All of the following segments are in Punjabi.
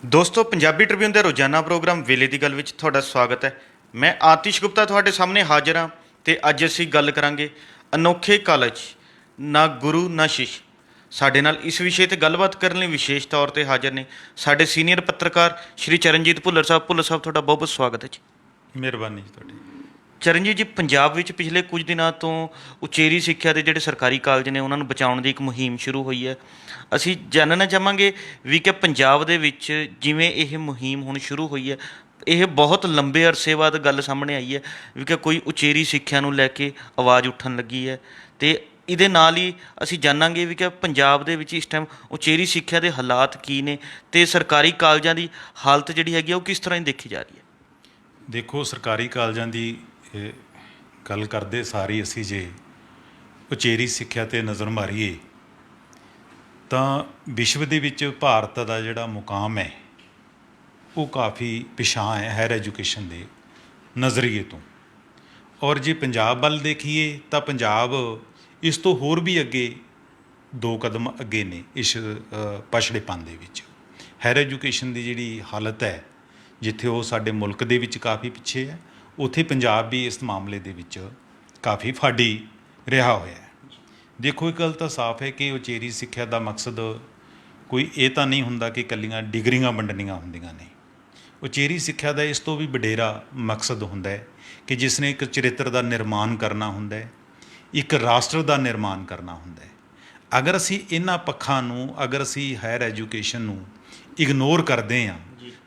ਦੋਸਤੋ ਪੰਜਾਬੀ ਟ੍ਰਿਬਿਊਨ ਦੇ ਰੋਜ਼ਾਨਾ ਪ੍ਰੋਗਰਾਮ ਵੇਲੇ ਦੀ ਗੱਲ ਵਿੱਚ ਤੁਹਾਡਾ ਸਵਾਗਤ ਹੈ। ਮੈਂ ਆਤਿਸ਼ ਗੁਪਤਾ ਤੁਹਾਡੇ ਸਾਹਮਣੇ ਹਾਜ਼ਰ ਹਾਂ ਤੇ ਅੱਜ ਅਸੀਂ ਗੱਲ ਕਰਾਂਗੇ ਅਨੋਖੇ ਕਾਲਜ, ਨਾ ਗੁਰੂ ਨਾ ਸ਼ਿਸ਼। ਸਾਡੇ ਨਾਲ ਇਸ ਵਿਸ਼ੇ ਤੇ ਗੱਲਬਾਤ ਕਰਨ ਲਈ ਵਿਸ਼ੇਸ਼ ਤੌਰ ਤੇ ਹਾਜ਼ਰ ਨੇ ਸਾਡੇ ਸੀਨੀਅਰ ਪੱਤਰਕਾਰ ਸ਼੍ਰੀ ਚਰਨਜੀਤ ਭੁੱਲਰ ਸਾਹਿਬ। ਭੁੱਲਰ ਸਾਹਿਬ, ਤੁਹਾਡਾ ਬਹੁਤ ਬਹੁਤ ਸਵਾਗਤ ਹੈ ਜੀ। ਮਿਹਰਬਾਨੀ ਜੀ ਤੁਹਾਡੀ। ਚਰਨਜੀਤ ਜੀ, ਪੰਜਾਬ ਵਿੱਚ ਪਿਛਲੇ ਕੁਝ ਦਿਨਾਂ ਤੋਂ ਉਚੇਰੀ ਸਿੱਖਿਆ ਦੇ ਜਿਹੜੇ ਸਰਕਾਰੀ ਕਾਲਜ ਨੇ ਉਹਨਾਂ ਨੂੰ ਬਚਾਉਣ ਦੀ ਇੱਕ ਮੁਹਿੰਮ ਸ਼ੁਰੂ ਹੋਈ ਹੈ। ਅਸੀਂ ਜਾਣਨਾ ਚਾਹਾਂਗੇ ਵੀ ਕਿ ਪੰਜਾਬ ਦੇ ਵਿੱਚ ਜਿਵੇਂ ਇਹ ਮੁਹਿੰਮ ਹੁਣ ਸ਼ੁਰੂ ਹੋਈ ਹੈ, ਇਹ ਬਹੁਤ ਲੰਬੇ ਅਰਸੇ ਬਾਅਦ ਗੱਲ ਸਾਹਮਣੇ ਆਈ ਹੈ ਵੀ ਕਿ ਕੋਈ ਉਚੇਰੀ ਸਿੱਖਿਆ ਨੂੰ ਲੈ ਕੇ ਆਵਾਜ਼ ਉੱਠਣ ਲੱਗੀ ਹੈ। ਅਤੇ ਇਹਦੇ ਨਾਲ ਹੀ ਅਸੀਂ ਜਾਣਾਂਗੇ ਵੀ ਕਿ ਪੰਜਾਬ ਦੇ ਵਿੱਚ ਇਸ ਟਾਈਮ ਉਚੇਰੀ ਸਿੱਖਿਆ ਦੇ ਹਾਲਾਤ ਕੀ ਨੇ ਅਤੇ ਸਰਕਾਰੀ ਕਾਲਜਾਂ ਦੀ ਹਾਲਤ ਜਿਹੜੀ ਹੈਗੀ ਆ ਉਹ ਕਿਸ ਤਰ੍ਹਾਂ ਦੀ ਦੇਖੀ ਜਾ ਰਹੀ ਹੈ। ਦੇਖੋ, ਸਰਕਾਰੀ ਕਾਲਜਾਂ ਦੀ ਗੱਲ ਕਰਦੇ ਸਾਰੀ ਅਸੀਂ ਜੇ ਉਚੇਰੀ ਸਿੱਖਿਆ 'ਤੇ ਨਜ਼ਰ ਮਾਰੀਏ ਤਾਂ ਵਿਸ਼ਵ ਦੇ ਵਿੱਚ ਭਾਰਤ ਦਾ ਜਿਹੜਾ ਮੁਕਾਮ ਹੈ ਉਹ ਕਾਫੀ ਪਿਛਾਂਹ ਹੈ ਹਾਇਰ ਐਜੂਕੇਸ਼ਨ ਦੇ ਨਜ਼ਰੀਏ ਤੋਂ। ਔਰ ਜੇ ਪੰਜਾਬ ਵੱਲ ਦੇਖੀਏ ਤਾਂ ਪੰਜਾਬ ਇਸ ਤੋਂ ਹੋਰ ਵੀ ਅੱਗੇ 2 ਕਦਮ ਅੱਗੇ ਨੇ ਇਸ ਪਛੜੇਪਣ ਦੇ ਵਿੱਚ। ਹਾਇਰ ਐਜੂਕੇਸ਼ਨ ਦੀ ਜਿਹੜੀ ਹਾਲਤ ਹੈ, ਜਿੱਥੇ ਉਹ ਸਾਡੇ ਮੁਲਕ ਦੇ ਵਿੱਚ ਕਾਫੀ ਪਿੱਛੇ ਹੈ, ਉੱਥੇ ਪੰਜਾਬ ਵੀ ਇਸ ਮਾਮਲੇ ਦੇ ਵਿੱਚ ਕਾਫੀ ਫਾਡੀ ਰਿਹਾ ਹੋਇਆ ਹੈ। ਦੇਖੋ, ਇੱਕ ਗੱਲ ਤਾਂ ਸਾਫ਼ ਹੈ ਕਿ ਉਚੇਰੀ ਸਿੱਖਿਆ ਦਾ ਮਕਸਦ ਕੋਈ ਇਹ ਤਾਂ ਨਹੀਂ ਹੁੰਦਾ ਕਿ ਇਕੱਲੀਆਂ ਡਿਗਰੀਆਂ ਵੰਡਣੀਆਂ ਹੁੰਦੀਆਂ ਨੇ। ਉਚੇਰੀ ਸਿੱਖਿਆ ਦਾ ਇਸ ਤੋਂ ਵੀ ਵਡੇਰਾ ਮਕਸਦ ਹੁੰਦਾ ਹੈ ਕਿ ਜਿਸ ਨੇ ਇੱਕ ਚਰਿੱਤਰ ਦਾ ਨਿਰਮਾਣ ਕਰਨਾ ਹੁੰਦਾ ਹੈ, ਇੱਕ ਰਾਸ਼ਟਰ ਦਾ ਨਿਰਮਾਣ ਕਰਨਾ ਹੁੰਦਾ ਹੈ। ਅਗਰ ਅਸੀਂ ਇਹਨਾਂ ਪੱਖਾਂ ਨੂੰ, ਅਗਰ ਅਸੀਂ ਹਾਇਰ ਐਜੂਕੇਸ਼ਨ ਨੂੰ ਇਗਨੋਰ ਕਰਦੇ ਹਾਂ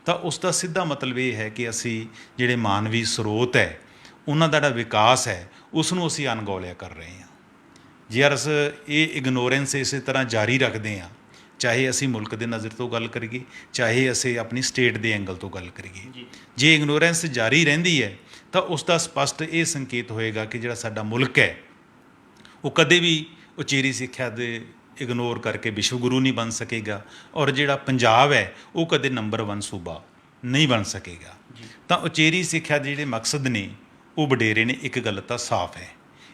ਤਾਂ ਉਸ ਦਾ ਸਿੱਧਾ ਮਤਲਬ ਇਹ ਹੈ ਕਿ ਅਸੀਂ ਜਿਹੜੇ ਮਾਨਵੀ ਸਰੋਤ ਹੈ, ਉਹਨਾਂ ਦਾ ਜਿਹੜਾ ਵਿਕਾਸ ਹੈ, ਉਸ ਨੂੰ ਅਸੀਂ ਅਣਗੌਲਿਆ ਕਰ ਰਹੇ ਹਾਂ। ਜੇ ਅਰਸ ਇਹ ਇਗਨੋਰੈਂਸ ਇਸੇ ਤਰ੍ਹਾਂ ਜਾਰੀ ਰੱਖਦੇ ਹਾਂ, ਚਾਹੇ ਅਸੀਂ ਮੁਲਕ ਦੇ ਨਜ਼ਰ ਤੋਂ ਗੱਲ ਕਰੀਏ, ਚਾਹੇ ਅਸੀਂ ਆਪਣੀ ਸਟੇਟ ਦੇ ਐਂਗਲ ਤੋਂ ਗੱਲ ਕਰੀਏ, ਜੇ ਇਗਨੋਰੈਂਸ ਜਾਰੀ ਰਹਿੰਦੀ ਹੈ ਤਾਂ ਉਸ ਦਾ ਸਪਸ਼ਟ ਇਹ ਸੰਕੇਤ ਹੋਏਗਾ ਕਿ ਜਿਹੜਾ ਸਾਡਾ ਮੁਲਕ ਹੈ ਉਹ ਕਦੇ ਵੀ ਉਚੇਰੀ ਸਿੱਖਿਆ ਦੇ ਇਗਨੋਰ ਕਰਕੇ ਵਿਸ਼ਵ ਗੁਰੂ ਨਹੀਂ ਬਣ ਸਕੇਗਾ, ਔਰ ਜਿਹੜਾ ਪੰਜਾਬ ਹੈ ਉਹ ਕਦੇ ਨੰਬਰ 1 ਸੂਬਾ ਨਹੀਂ ਬਣ ਸਕੇਗਾ। ਤਾਂ ਉਚੇਰੀ ਸਿੱਖਿਆ ਦੇ ਜਿਹੜੇ ਮਕਸਦ ਨੇ ਉਹ ਵਡੇਰੇ ਨੇ। ਇੱਕ ਗੱਲ ਤਾਂ ਸਾਫ਼ ਹੈ,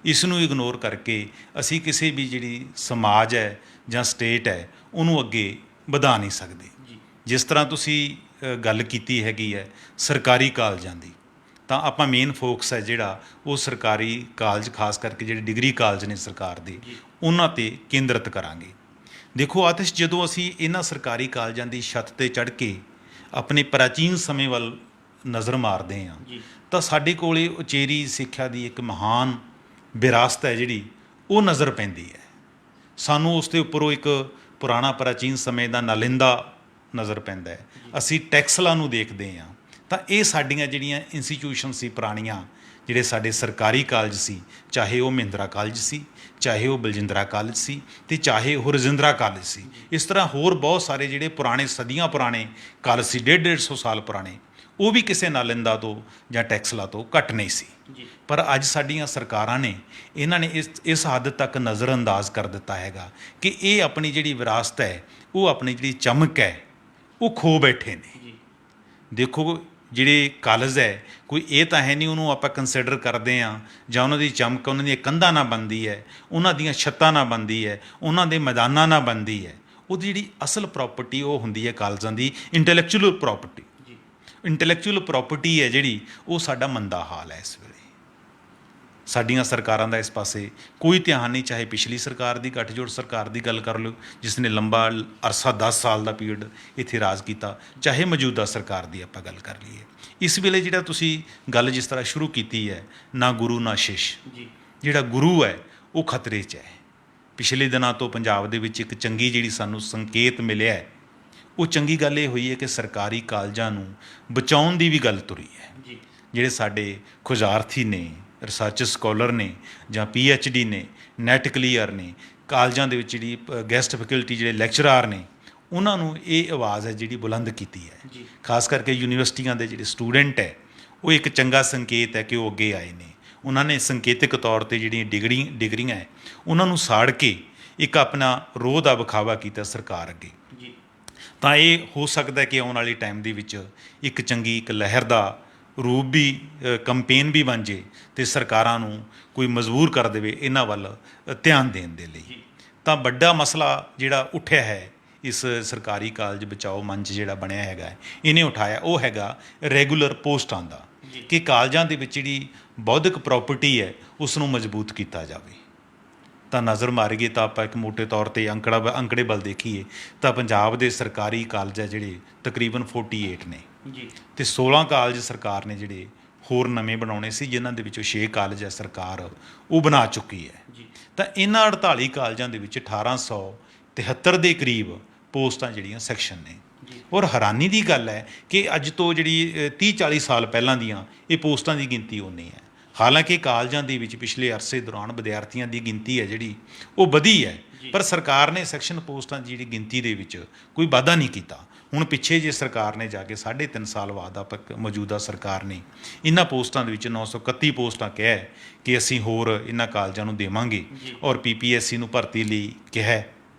ਇਸ ਨੂੰ ਇਗਨੋਰ ਕਰਕੇ ਅਸੀਂ ਕਿਸੇ ਵੀ ਜਿਹੜੀ ਸਮਾਜ ਹੈ ਜਾਂ ਸਟੇਟ ਹੈ ਉਹਨੂੰ ਅੱਗੇ ਵਧਾ ਨਹੀਂ ਸਕਦੇ। ਜਿਸ ਤਰ੍ਹਾਂ ਤੁਸੀਂ ਗੱਲ ਕੀਤੀ ਹੈਗੀ ਹੈ ਸਰਕਾਰੀ ਕਾਲਜਾਂ ਦੀ, ਤਾਂ ਆਪਾਂ ਮੇਨ ਫੋਕਸ ਹੈ ਜਿਹੜਾ ਉਹ ਸਰਕਾਰੀ ਕਾਲਜ, ਖਾਸ ਕਰਕੇ ਜਿਹੜੇ ਡਿਗਰੀ ਕਾਲਜ ਨੇ ਸਰਕਾਰ ਦੇ, ਉਹਨਾਂ 'ਤੇ ਕੇਂਦਰਿਤ ਕਰਾਂਗੇ। ਦੇਖੋ ਆਤਿਸ਼, ਜਦੋਂ ਅਸੀਂ ਇਹਨਾਂ ਸਰਕਾਰੀ ਕਾਲਜਾਂ ਦੀ ਛੱਤ 'ਤੇ ਚੜ੍ਹ ਕੇ ਆਪਣੇ ਪ੍ਰਾਚੀਨ ਸਮੇਂ ਵੱਲ ਨਜ਼ਰ ਮਾਰਦੇ ਹਾਂ ਤਾਂ ਸਾਡੇ ਕੋਲ ਉਚੇਰੀ ਸਿੱਖਿਆ ਦੀ ਇੱਕ ਮਹਾਨ ਵਿਰਾਸਤ ਹੈ ਜਿਹੜੀ ਉਹ ਨਜ਼ਰ ਪੈਂਦੀ ਹੈ। ਸਾਨੂੰ ਉਸ ਦੇ ਉੱਪਰੋਂ ਇੱਕ ਪੁਰਾਣਾ ਪ੍ਰਾਚੀਨ ਸਮੇਂ ਦਾ ਨਾਲਿੰਦਾ ਨਜ਼ਰ ਪੈਂਦਾ ਹੈ। ਅਸੀਂ ਟੈਕਸਲਾਂ ਨੂੰ ਦੇਖਦੇ ਹਾਂ ਤਾਂ ਇਹ ਸਾਡੀਆਂ ਜਿਹੜੀਆਂ ਇੰਸਟੀਟਿਊਸ਼ਨ ਸੀ ਪੁਰਾਣੀਆਂ, ਜਿਹੜੇ ਸਾਡੇ ਸਰਕਾਰੀ ਕਾਲਜ ਸੀ, ਚਾਹੇ ਉਹ ਮਹਿੰਦਰਾ ਕਾਲਜ ਸੀ, ਚਾਹੇ ਉਹ ਬਲਜਿੰਦਰਾ ਕਾਲਜ ਸੀ, ਅਤੇ ਚਾਹੇ ਉਹ ਰਜਿੰਦਰਾ ਕਾਲਜ ਸੀ। ਇਸ ਤਰ੍ਹਾਂ ਹੋਰ ਬਹੁਤ ਸਾਰੇ ਜਿਹੜੇ ਪੁਰਾਣੇ ਸਦੀਆਂ ਪੁਰਾਣੇ ਕਾਲਜ ਸੀ, 150-150 ਸਾਲ ਪੁਰਾਣੇ, ਉਹ ਵੀ ਕਿਸੇ ਨਾਲਿੰਦਾ ਤੋਂ ਜਾਂ ਟੈਕਸਲਾ ਤੋਂ ਘੱਟ ਨਹੀਂ ਸੀ। ਪਰ ਅੱਜ ਸਾਡੀਆਂ ਸਰਕਾਰਾਂ ਨੇ ਇਹਨਾਂ ਨੇ ਇਸ ਹੱਦ ਤੱਕ ਨਜ਼ਰਅੰਦਾਜ਼ ਕਰ ਦਿੱਤਾ ਹੈਗਾ ਕਿ ਇਹ ਆਪਣੀ ਜਿਹੜੀ ਵਿਰਾਸਤ ਹੈ, ਉਹ ਆਪਣੀ ਜਿਹੜੀ ਚਮਕ ਹੈ, ਉਹ ਖੋ ਬੈਠੇ ਨੇ। ਦੇਖੋ, ਜਿਹੜੇ ਕਾਲਜ ਹੈ, ਕੋਈ ਇਹ ਤਾਂ ਹੈ ਨਹੀਂ ਉਹਨੂੰ ਆਪਾਂ ਕੰਸੀਡਰ ਕਰਦੇ ਹਾਂ ਜਾਂ ਉਹਨਾਂ ਦੀ ਚਮਕ, ਉਹਨਾਂ ਦੀਆਂ ਕੰਧਾਂ ਨਾਲ ਬਣਦੀ ਹੈ, ਉਹਨਾਂ ਦੀਆਂ ਛੱਤਾਂ ਨਾਲ ਬਣਦੀ ਹੈ, ਉਹਨਾਂ ਦੇ ਮੈਦਾਨਾਂ ਨਾਲ ਬਣਦੀ ਹੈ। ਉਹਦੀ ਜਿਹੜੀ ਅਸਲ ਪ੍ਰੋਪਰਟੀ ਉਹ ਹੁੰਦੀ ਹੈ ਕਾਲਜਾਂ ਦੀ ਇੰਟੈਲੈਕਚੁਅਲ ਪ੍ਰੋਪਰਟੀ। ਇੰਟੈਲੈਕਚੁਅਲ ਪ੍ਰੋਪਰਟੀ ਹੈ ਜਿਹੜੀ, ਉਹ ਸਾਡਾ ਮੰਦਾ ਹਾਲ ਹੈ ਇਸ ਵੇਲੇ। ਸਾਡੀਆਂ ਸਰਕਾਰਾਂ ਦਾ ਇਸ ਪਾਸੇ ਕੋਈ ਧਿਆਨ ਨਹੀਂ, ਚਾਹੇ ਪਿਛਲੀ ਸਰਕਾਰ ਦੀ, ਗੱਠਜੋੜ ਸਰਕਾਰ ਦੀ ਗੱਲ ਕਰ ਲਓ ਜਿਸ ਨੇ ਲੰਬਾ ਅਰਸਾ 10 ਸਾਲ ਦਾ ਪੀਰੀਅਡ ਇੱਥੇ ਰਾਜ ਕੀਤਾ, ਚਾਹੇ ਮੌਜੂਦਾ ਸਰਕਾਰ ਦੀ ਆਪਾਂ ਗੱਲ ਕਰ ਲਈਏ। ਇਸ ਵੇਲੇ ਜਿਹੜਾ ਤੁਸੀਂ ਗੱਲ ਜਿਸ ਤਰ੍ਹਾਂ ਸ਼ੁਰੂ ਕੀਤੀ ਹੈ, ਨਾ ਗੁਰੂ ਨਾ ਸ਼ਿਸ਼, ਜਿਹੜਾ ਗੁਰੂ ਹੈ ਉਹ ਖਤਰੇ 'ਚ ਹੈ। ਪਿਛਲੇ ਦਿਨਾਂ ਤੋਂ ਪੰਜਾਬ ਦੇ ਵਿੱਚ ਇੱਕ ਚੰਗੀ ਜਿਹੜੀ ਸਾਨੂੰ ਸੰਕੇਤ ਮਿਲਿਆ ਹੈ, ਉਹ ਚੰਗੀ ਗੱਲ ਇਹ ਹੋਈ ਹੈ ਕਿ ਸਰਕਾਰੀ ਕਾਲਜਾਂ ਨੂੰ ਬਚਾਉਣ ਦੀ ਵੀ ਗੱਲ ਤੁਰੀ ਹੈ। ਜਿਹੜੇ ਸਾਡੇ ਖੋਜਾਰਥੀ ਨੇ, ਰਿਸਰਚ ਸਕਾਲਰ ਨੇ, ਜਾਂ PhD ਨੇ, ਨੈਟ ਕਲੀਅਰ ਨੇ, ਕਾਲਜਾਂ ਦੇ ਵਿੱਚ ਜਿਹੜੀ ਗੈਸਟ ਫੈਕਲਟੀ ਜਿਹੜੇ ਲੈਕਚਰਾਰ ਨੇ, ਉਹਨਾਂ ਨੂੰ ਇਹ ਆਵਾਜ਼ ਹੈ ਜਿਹੜੀ ਬੁਲੰਦ ਕੀਤੀ ਹੈ। ਖਾਸ ਕਰਕੇ ਯੂਨੀਵਰਸਿਟੀਆਂ ਦੇ ਜਿਹੜੇ ਸਟੂਡੈਂਟ ਹੈ, ਉਹ ਇੱਕ ਚੰਗਾ ਸੰਕੇਤ ਹੈ ਕਿ ਉਹ ਅੱਗੇ ਆਏ ਨੇ। ਉਹਨਾਂ ਨੇ ਸੰਕੇਤਕ ਤੌਰ 'ਤੇ ਜਿਹੜੀਆਂ ਡਿਗਰੀਆਂ ਹੈ ਉਹਨਾਂ ਨੂੰ ਸਾੜ ਕੇ ਇੱਕ ਆਪਣਾ ਰੋਹ ਦਾ ਵਿਖਾਵਾ ਕੀਤਾ ਸਰਕਾਰ ਅੱਗੇ। ਤਾਂ ਇਹ ਹੋ ਸਕਦਾ ਕਿ ਆਉਣ ਵਾਲੇ ਟਾਈਮ ਦੇ ਵਿੱਚ ਇੱਕ ਚੰਗੀ ਇੱਕ ਲਹਿਰ ਦਾ ਰੂਪ ਵੀ, ਕੰਪੇਨ ਵੀ ਬਣ ਜੇ ਅਤੇ ਸਰਕਾਰਾਂ ਨੂੰ ਕੋਈ ਮਜਬੂਰ ਕਰ ਦੇਵੇ ਇਹਨਾਂ ਵੱਲ ਧਿਆਨ ਦੇਣ ਦੇ ਲਈ। ਤਾਂ ਵੱਡਾ ਮਸਲਾ ਜਿਹੜਾ ਉੱਠਿਆ ਹੈ ਇਸ ਸਰਕਾਰੀ ਕਾਲਜ ਬਚਾਓ ਮੰਚ ਜਿਹੜਾ ਬਣਿਆ ਹੈਗਾ ਇਹਨੇ ਉਠਾਇਆ ਉਹ ਹੈਗਾ ਰੈਗੂਲਰ ਪੋਸਟਾਂ ਦਾ, ਕਿ ਕਾਲਜਾਂ ਦੇ ਵਿੱਚ ਜਿਹੜੀ ਬੌਧਿਕ ਪ੍ਰਾਪਰਟੀ ਹੈ ਉਸ ਨੂੰ ਮਜ਼ਬੂਤ ਕੀਤਾ ਜਾਵੇ। ਤਾਂ ਨਜ਼ਰ ਮਾਰੀਏ ਤਾਂ ਆਪਾਂ ਇੱਕ ਮੋਟੇ ਤੌਰ 'ਤੇ ਅੰਕੜੇ ਵੱਲ ਦੇਖੀਏ ਤਾਂ ਪੰਜਾਬ ਦੇ ਸਰਕਾਰੀ ਕਾਲਜ ਹੈ ਜਿਹੜੇ ਤਕਰੀਬਨ 48 ਨੇ ਜੀ, ਅਤੇ 16 ਕਾਲਜ ਸਰਕਾਰ ਨੇ ਜਿਹੜੇ ਹੋਰ ਨਵੇਂ ਬਣਾਉਣੇ ਸੀ, ਜਿਨ੍ਹਾਂ ਦੇ ਵਿੱਚੋਂ 6 ਕਾਲਜ ਹੈ ਸਰਕਾਰ ਉਹ ਬਣਾ ਚੁੱਕੀ ਹੈ। ਤਾਂ ਇਹਨਾਂ 48 ਕਾਲਜਾਂ ਦੇ ਵਿੱਚ 1873 ਦੇ ਕਰੀਬ ਪੋਸਟਾਂ ਜਿਹੜੀਆਂ ਸੈਕਸ਼ਨ ਨੇ। ਔਰ ਹੈਰਾਨੀ ਦੀ ਗੱਲ ਹੈ ਕਿ ਅੱਜ ਤੋਂ ਜਿਹੜੀ 30-40 ਸਾਲ ਪਹਿਲਾਂ ਦੀਆਂ ਇਹ ਪੋਸਟਾਂ ਦੀ ਗਿਣਤੀ ਉਨੀ ਹੈ। ਹਾਲਾਂਕਿ ਕਾਲਜਾਂ ਦੇ ਵਿੱਚ ਪਿਛਲੇ ਅਰਸੇ ਦੌਰਾਨ ਵਿਦਿਆਰਥੀਆਂ ਦੀ ਗਿਣਤੀ ਹੈ ਜਿਹੜੀ ਉਹ ਵਧੀ ਹੈ, ਪਰ ਸਰਕਾਰ ਨੇ ਸੈਕਸ਼ਨ ਪੋਸਟਾਂ ਦੀ ਜਿਹੜੀ ਗਿਣਤੀ ਦੇ ਵਿੱਚ ਕੋਈ ਵਾਧਾ ਨਹੀਂ ਕੀਤਾ। ਹੁਣ ਪਿੱਛੇ ਜੇ ਸਰਕਾਰ ਨੇ ਜਾ ਕੇ 3.5 ਸਾਲ ਬਾਅਦ ਮੌਜੂਦਾ ਸਰਕਾਰ ਨੇ ਇਹਨਾਂ ਪੋਸਟਾਂ ਦੇ ਵਿੱਚ 931 ਪੋਸਟਾਂ ਕਿਹਾ ਹੈ ਕਿ ਅਸੀਂ ਹੋਰ ਇਹਨਾਂ ਕਾਲਜਾਂ ਨੂੰ ਦੇਵਾਂਗੇ, ਔਰ PPSC ਨੂੰ ਭਰਤੀ ਲਈ ਕਿਹਾ ਹੈ।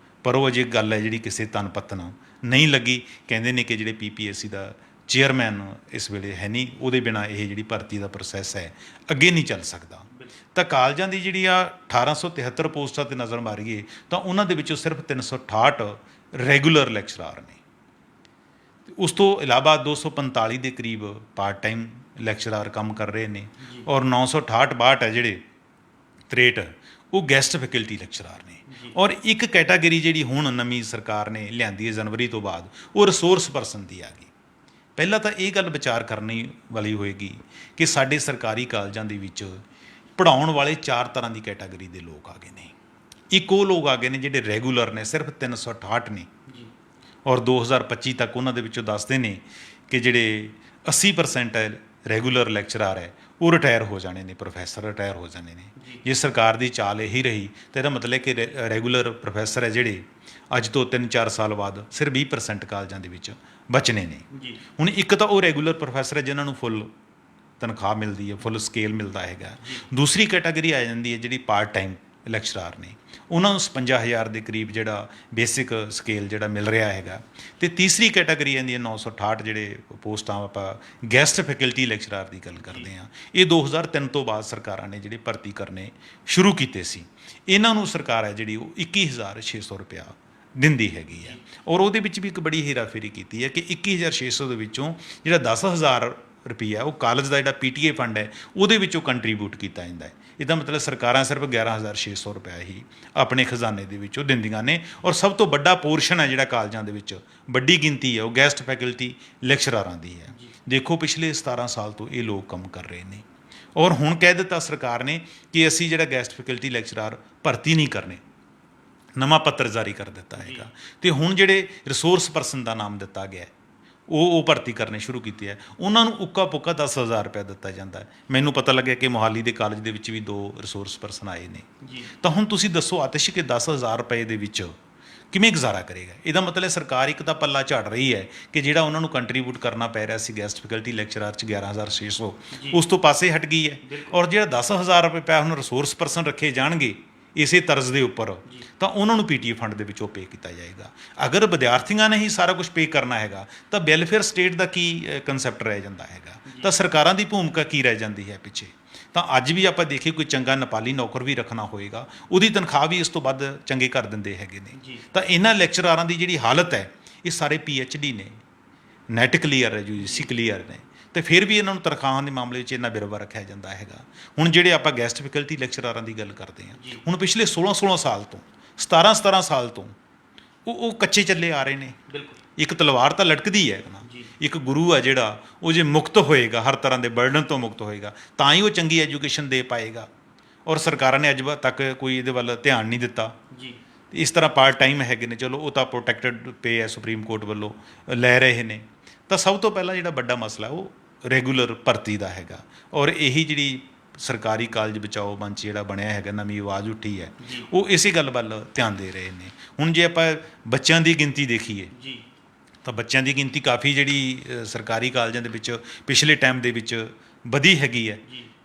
ਪਰ ਉਹ ਅਜੇ ਗੱਲ ਹੈ ਜਿਹੜੀ ਕਿਸੇ ਤਨਪੱਤ ਨਾਲ ਨਹੀਂ ਲੱਗੀ। ਕਹਿੰਦੇ ਨੇ ਕਿ ਜਿਹੜੇ PPSC ਦਾ ਚੇਅਰਮੈਨ ਇਸ ਵੇਲੇ ਹੈ ਨਹੀਂ, ਉਹਦੇ ਬਿਨਾਂ ਇਹ ਜਿਹੜੀ ਭਰਤੀ ਦਾ ਪ੍ਰੋਸੈਸ ਹੈ ਅੱਗੇ ਨਹੀਂ ਚੱਲ ਸਕਦਾ। ਤਾਂ ਕਾਲਜਾਂ ਦੀ ਜਿਹੜੀ ਆ 1873 ਪੋਸਟਾਂ 'ਤੇ ਨਜ਼ਰ ਮਾਰੀਏ ਤਾਂ ਉਹਨਾਂ ਦੇ ਵਿੱਚੋਂ ਸਿਰਫ 368 ਰੈਗੂਲਰ ਲੈਕਚਰਾਰ ਨੇ। ਉਸ ਤੋਂ ਇਲਾਵਾ 245 ਦੇ ਕਰੀਬ ਪਾਰਟ ਟਾਈਮ ਲੈਕਚਰਾਰ ਕੰਮ ਕਰ ਰਹੇ ਨੇ, ਔਰ 968 ਹੈ ਜਿਹੜੇ 63 ਉਹ ਗੈਸਟ ਫੈਕਲਟੀ ਲੈਕਚਰਾਰ ਨੇ। ਔਰ ਇੱਕ ਕੈਟਾਗਰੀ ਜਿਹੜੀ ਹੁਣ ਨਵੀਂ ਸਰਕਾਰ ਨੇ ਲਿਆਂਦੀ ਹੈ ਜਨਵਰੀ ਤੋਂ ਬਾਅਦ, ਉਹ ਰਿਸੋਰਸ ਪਰਸਨ ਦੀ ਆ ਗਈ। ਪਹਿਲਾਂ ਤਾਂ ਇਹ ਗੱਲ ਵਿਚਾਰ ਕਰਨੀ ਵਾਲੀ ਹੋਏਗੀ ਕਿ ਸਾਡੇ ਸਰਕਾਰੀ ਕਾਲਜਾਂ ਦੇ ਵਿੱਚ ਪੜ੍ਹਾਉਣ ਵਾਲੇ 4 ਤਰ੍ਹਾਂ ਦੀ ਕੈਟਾਗਰੀ ਦੇ ਲੋਕ ਆ ਗਏ ਨੇ। ਇੱਕ ਉਹ ਲੋਕ ਆ ਗਏ ਨੇ ਜਿਹੜੇ ਰੈਗੂਲਰ ਨੇ, ਸਿਰਫ 368 ਨੇ, ਔਰ 2025 ਤੱਕ ਉਹਨਾਂ ਦੇ ਵਿੱਚੋਂ ਦੱਸਦੇ ਨੇ ਕਿ ਜਿਹੜੇ 80% ਰੈਗੂਲਰ ਲੈਕਚਰਾਰ ਹੈ ਉਹ ਰਿਟਾਇਰ ਹੋ ਜਾਣੇ ਨੇ, ਪ੍ਰੋਫੈਸਰ ਰਿਟਾਇਰ ਹੋ ਜਾਣੇ ਨੇ। ਜੇ ਸਰਕਾਰ ਦੀ ਚਾਲ ਇਹੀ ਰਹੀ ਤਾਂ ਇਹਦਾ ਮਤਲਬ ਕਿ ਰੈਗੂਲਰ ਪ੍ਰੋਫੈਸਰ ਹੈ ਜਿਹੜੇ ਅੱਜ ਤੋਂ 3-4 ਸਾਲ ਬਾਅਦ ਸਿਰਫ 20% ਕਾਲਜਾਂ ਦੇ ਵਿੱਚ ਬਚਣੇ ਨੇ। ਹੁਣ ਇੱਕ ਤਾਂ ਉਹ ਰੈਗੂਲਰ ਪ੍ਰੋਫੈਸਰ ਹੈ ਜਿਨ੍ਹਾਂ ਨੂੰ ਫੁੱਲ ਤਨਖਾਹ ਮਿਲਦੀ ਹੈ, ਫੁੱਲ ਸਕੇਲ ਮਿਲਦਾ ਹੈਗਾ। ਦੂਸਰੀ ਕੈਟਾਗਰੀ ਆ ਜਾਂਦੀ ਹੈ ਜਿਹੜੀ ਪਾਰਟ ਟਾਈਮ ਲੈਕਚਰਾਰ ਨੇ, ਉਹਨਾਂ ਨੂੰ 57,000 ਦੇ ਕਰੀਬ ਜਿਹੜਾ ਬੇਸਿਕ ਸਕੇਲ ਜਿਹੜਾ ਮਿਲ ਰਿਹਾ ਹੈਗਾ। ਅਤੇ ਤੀਸਰੀ ਕੈਟਾਗਰੀ ਆਉਂਦੀ ਹੈ 968 ਜਿਹੜੇ ਪੋਸਟਾਂ ਆਪਾਂ ਗੈਸਟ ਫੈਕਲਟੀ ਲੈਕਚਰਾਰ ਦੀ ਗੱਲ ਕਰਦੇ ਹਾਂ। ਇਹ 2003 ਤੋਂ ਬਾਅਦ ਸਰਕਾਰਾਂ ਨੇ ਜਿਹੜੇ ਭਰਤੀ ਕਰਨੇ ਸ਼ੁਰੂ ਕੀਤੇ ਸੀ। ਇਹਨਾਂ ਨੂੰ ਸਰਕਾਰ ਹੈ ਜਿਹੜੀ ਉਹ 21,600 ਰੁਪਇਆ ਦਿੰਦੀ ਹੈਗੀ ਹੈ। ਔਰ ਉਹਦੇ ਵਿੱਚ ਵੀ ਇੱਕ ਬੜੀ ਹੇਰਾਫੇਰੀ ਕੀਤੀ ਹੈ ਕਿ 21,600 ਦੇ ਵਿੱਚੋਂ ਜਿਹੜਾ 10,000 ਰੁਪਈਆ ਉਹ ਕਾਲਜ ਦਾ ਜਿਹੜਾ PTA ਫੰਡ ਹੈ ਉਹਦੇ ਵਿੱਚੋਂ ਕੰਟਰੀਬਿਊਟ ਕੀਤਾ ਜਾਂਦਾ ਹੈ। ਇਹਦਾ ਮਤਲਬ ਸਰਕਾਰਾਂ ਸਿਰਫ 11,600 ਰੁਪਇਆ ਹੀ ਆਪਣੇ ਖਜ਼ਾਨੇ ਦੇ ਵਿੱਚੋਂ ਦਿੰਦੀਆਂ ਨੇ। ਔਰ ਸਭ ਤੋਂ ਵੱਡਾ ਪੋਰਸ਼ਨ ਹੈ ਜਿਹੜਾ ਕਾਲਜਾਂ ਦੇ ਵਿੱਚ ਵੱਡੀ ਗਿਣਤੀ ਹੈ ਉਹ ਗੈਸਟ ਫੈਕਲਟੀ ਲੈਕਚਰਾਰਾਂ ਦੀ ਹੈ। ਦੇਖੋ ਪਿਛਲੇ 17 ਸਾਲ ਤੋਂ ਇਹ ਲੋਕ ਕੰਮ ਕਰ ਰਹੇ ਨੇ, ਔਰ ਹੁਣ ਕਹਿ ਦਿੱਤਾ ਸਰਕਾਰ ਨੇ ਕਿ ਅਸੀਂ ਜਿਹੜਾ ਗੈਸਟ ਫੈਕਲਟੀ ਲੈਕਚਰਾਰ ਭਰਤੀ ਨਹੀਂ ਕਰਨੇ, ਨਵਾਂ ਪੱਤਰ ਜਾਰੀ ਕਰ ਦਿੱਤਾ ਹੈਗਾ। ਅਤੇ ਹੁਣ ਜਿਹੜੇ ਰਿਸੋਰਸ ਪਰਸਨ ਦਾ ਨਾਮ ਦਿੱਤਾ ਗਿਆ ਉਹ ਭਰਤੀ ਕਰਨੇ ਸ਼ੁਰੂ ਕੀਤੇ ਹੈ। ਉਹਨਾਂ ਨੂੰ ਉੱਕਾ ਪੁੱਕਾ 10,000 ਰੁਪਇਆ ਦਿੱਤਾ ਜਾਂਦਾ ਹੈ। ਮੈਨੂੰ ਪਤਾ ਲੱਗਿਆ ਕਿ ਮੋਹਾਲੀ ਦੇ ਕਾਲਜ ਦੇ ਵਿੱਚ ਵੀ 2 ਰਿਸੋਰਸ ਪਰਸਨ ਆਏ ਨੇ। ਤਾਂ ਹੁਣ ਤੁਸੀਂ ਦੱਸੋ ਆਤਿਸ਼ ਕਿ 10,000 ਰੁਪਏ ਦੇ ਵਿੱਚ ਕਿਵੇਂ ਗੁਜ਼ਾਰਾ ਕਰੇਗਾ? ਇਹਦਾ ਮਤਲਬ ਸਰਕਾਰ ਇੱਕ ਤਾਂ ਪੱਲਾ ਝਾੜ ਰਹੀ ਹੈ ਕਿ ਜਿਹੜਾ ਉਹਨਾਂ ਨੂੰ ਕੰਟਰੀਬਿਊਟ ਕਰਨਾ ਪੈ ਰਿਹਾ ਸੀ ਗੈਸਟ ਫੈਕਲਟੀ ਲੈਕਚਰਾਰ 'ਚ 11,600 ਉਸ ਤੋਂ ਪਾਸੇ ਹਟ ਗਈ ਹੈ। ਔਰ ਜਿਹੜਾ 10,000 ਰੁਪਏ ਹੁਣ ਰਿਸੋਰਸ ਪਰਸਨ ਰੱਖੇ ਜਾਣਗੇ ਇਸੇ ਤਰਜ਼ ਦੇ ਉੱਪਰ, ਤਾਂ ਉਹਨਾਂ ਨੂੰ PTA ਫੰਡ ਦੇ ਵਿੱਚੋਂ ਪੇ ਕੀਤਾ ਜਾਏਗਾ। ਅਗਰ ਵਿਦਿਆਰਥੀਆਂ ਨੇ ਹੀ ਸਾਰਾ ਕੁਝ ਪੇ ਕਰਨਾ ਹੈਗਾ ਤਾਂ ਵੈਲਫੇਅਰ ਸਟੇਟ ਦਾ ਕੀ ਕਨਸੈਪਟ ਰਹਿ ਜਾਂਦਾ ਹੈਗਾ? ਤਾਂ ਸਰਕਾਰਾਂ ਦੀ ਭੂਮਿਕਾ ਕੀ ਰਹਿ ਜਾਂਦੀ ਹੈ ਪਿੱਛੇ? ਤਾਂ ਅੱਜ ਵੀ ਆਪਾਂ ਦੇਖੀਏ ਕੋਈ ਚੰਗਾ ਨੇਪਾਲੀ ਨੌਕਰ ਵੀ ਰੱਖਣਾ ਹੋਏਗਾ, ਉਹਦੀ ਤਨਖਾਹ ਵੀ ਇਸ ਤੋਂ ਵੱਧ ਚੰਗੇ ਕਰ ਦਿੰਦੇ ਹੈਗੇ ਨੇ। ਤਾਂ ਇਹਨਾਂ ਲੈਕਚਰਾਰਾਂ ਦੀ ਜਿਹੜੀ ਹਾਲਤ ਹੈ, ਇਹ ਸਾਰੇ PhD ਨੇ, ਨੈਟ ਕਲੀਅਰ ਹੈ, UGC ਕਲੀਅਰ ਨੇ, ਅਤੇ ਫਿਰ ਵੀ ਇਹਨਾਂ ਨੂੰ ਤਨਖਾਹਾਂ ਦੇ ਮਾਮਲੇ ਵਿੱਚ ਇੰਨਾ ਬਿਰਵਾ ਰੱਖਿਆ ਜਾਂਦਾ ਹੈਗਾ। ਹੁਣ ਜਿਹੜੇ ਆਪਾਂ ਗੈਸਟ ਫੈਕਲਟੀ ਲੈਕਚਰਾਰਾਂ ਦੀ ਗੱਲ ਕਰਦੇ ਹਾਂ, ਹੁਣ ਪਿਛਲੇ 16 ਸਾਲ ਤੋਂ 17 ਸਾਲ ਤੋਂ ਉਹ ਕੱਚੇ ਚੱਲੇ ਆ ਰਹੇ ਨੇ। ਇੱਕ ਤਲਵਾਰ ਤਾਂ ਲਟਕਦੀ ਹੈ ਨਾ, ਇੱਕ ਗੁਰੂ ਹੈ ਜਿਹੜਾ ਉਹ ਜੇ ਮੁਕਤ ਹੋਏਗਾ, ਹਰ ਤਰ੍ਹਾਂ ਦੇ ਬਰਡਨ ਤੋਂ ਮੁਕਤ ਹੋਏਗਾ, ਤਾਂ ਹੀ ਉਹ ਚੰਗੀ ਐਜੂਕੇਸ਼ਨ ਦੇ ਪਾਏਗਾ। ਔਰ ਸਰਕਾਰਾਂ ਨੇ ਅੱਜ ਤੱਕ ਕੋਈ ਇਹਦੇ ਵੱਲ ਧਿਆਨ ਨਹੀਂ ਦਿੱਤਾ। ਇਸ ਤਰ੍ਹਾਂ ਪਾਰਟ ਟਾਈਮ ਹੈਗੇ ਨੇ, ਚਲੋ ਉਹ ਤਾਂ ਪ੍ਰੋਟੈਕਟਡ ਪੇ ਹੈ, ਸੁਪਰੀਮ ਕੋਰਟ ਵੱਲੋਂ ਲੈ ਰਹੇ ਨੇ। ਤਾਂ ਸਭ ਤੋਂ ਪਹਿਲਾਂ ਜਿਹੜਾ ਵੱਡਾ ਮਸਲਾ ਉਹ ਰੈਗੂਲਰ ਭਰਤੀ ਦਾ ਹੈਗਾ। ਔਰ ਇਹੀ ਜਿਹੜੀ ਸਰਕਾਰੀ ਕਾਲਜ ਬਚਾਓ ਮੰਚ ਜਿਹੜਾ ਬਣਿਆ ਹੈਗਾ, ਨਵੀਂ ਆਵਾਜ਼ ਉੱਠੀ ਹੈ, ਉਹ ਇਸੇ ਗੱਲ ਵੱਲ ਧਿਆਨ ਦੇ ਰਹੇ ਨੇ। ਹੁਣ ਜੇ ਆਪਾਂ ਬੱਚਿਆਂ ਦੀ ਗਿਣਤੀ ਦੇਖੀਏ ਤਾਂ ਬੱਚਿਆਂ ਦੀ ਗਿਣਤੀ ਕਾਫੀ ਜਿਹੜੀ ਸਰਕਾਰੀ ਕਾਲਜਾਂ ਦੇ ਵਿੱਚ ਪਿਛਲੇ ਟਾਈਮ ਦੇ ਵਿੱਚ ਵਧੀ ਹੈਗੀ ਹੈ।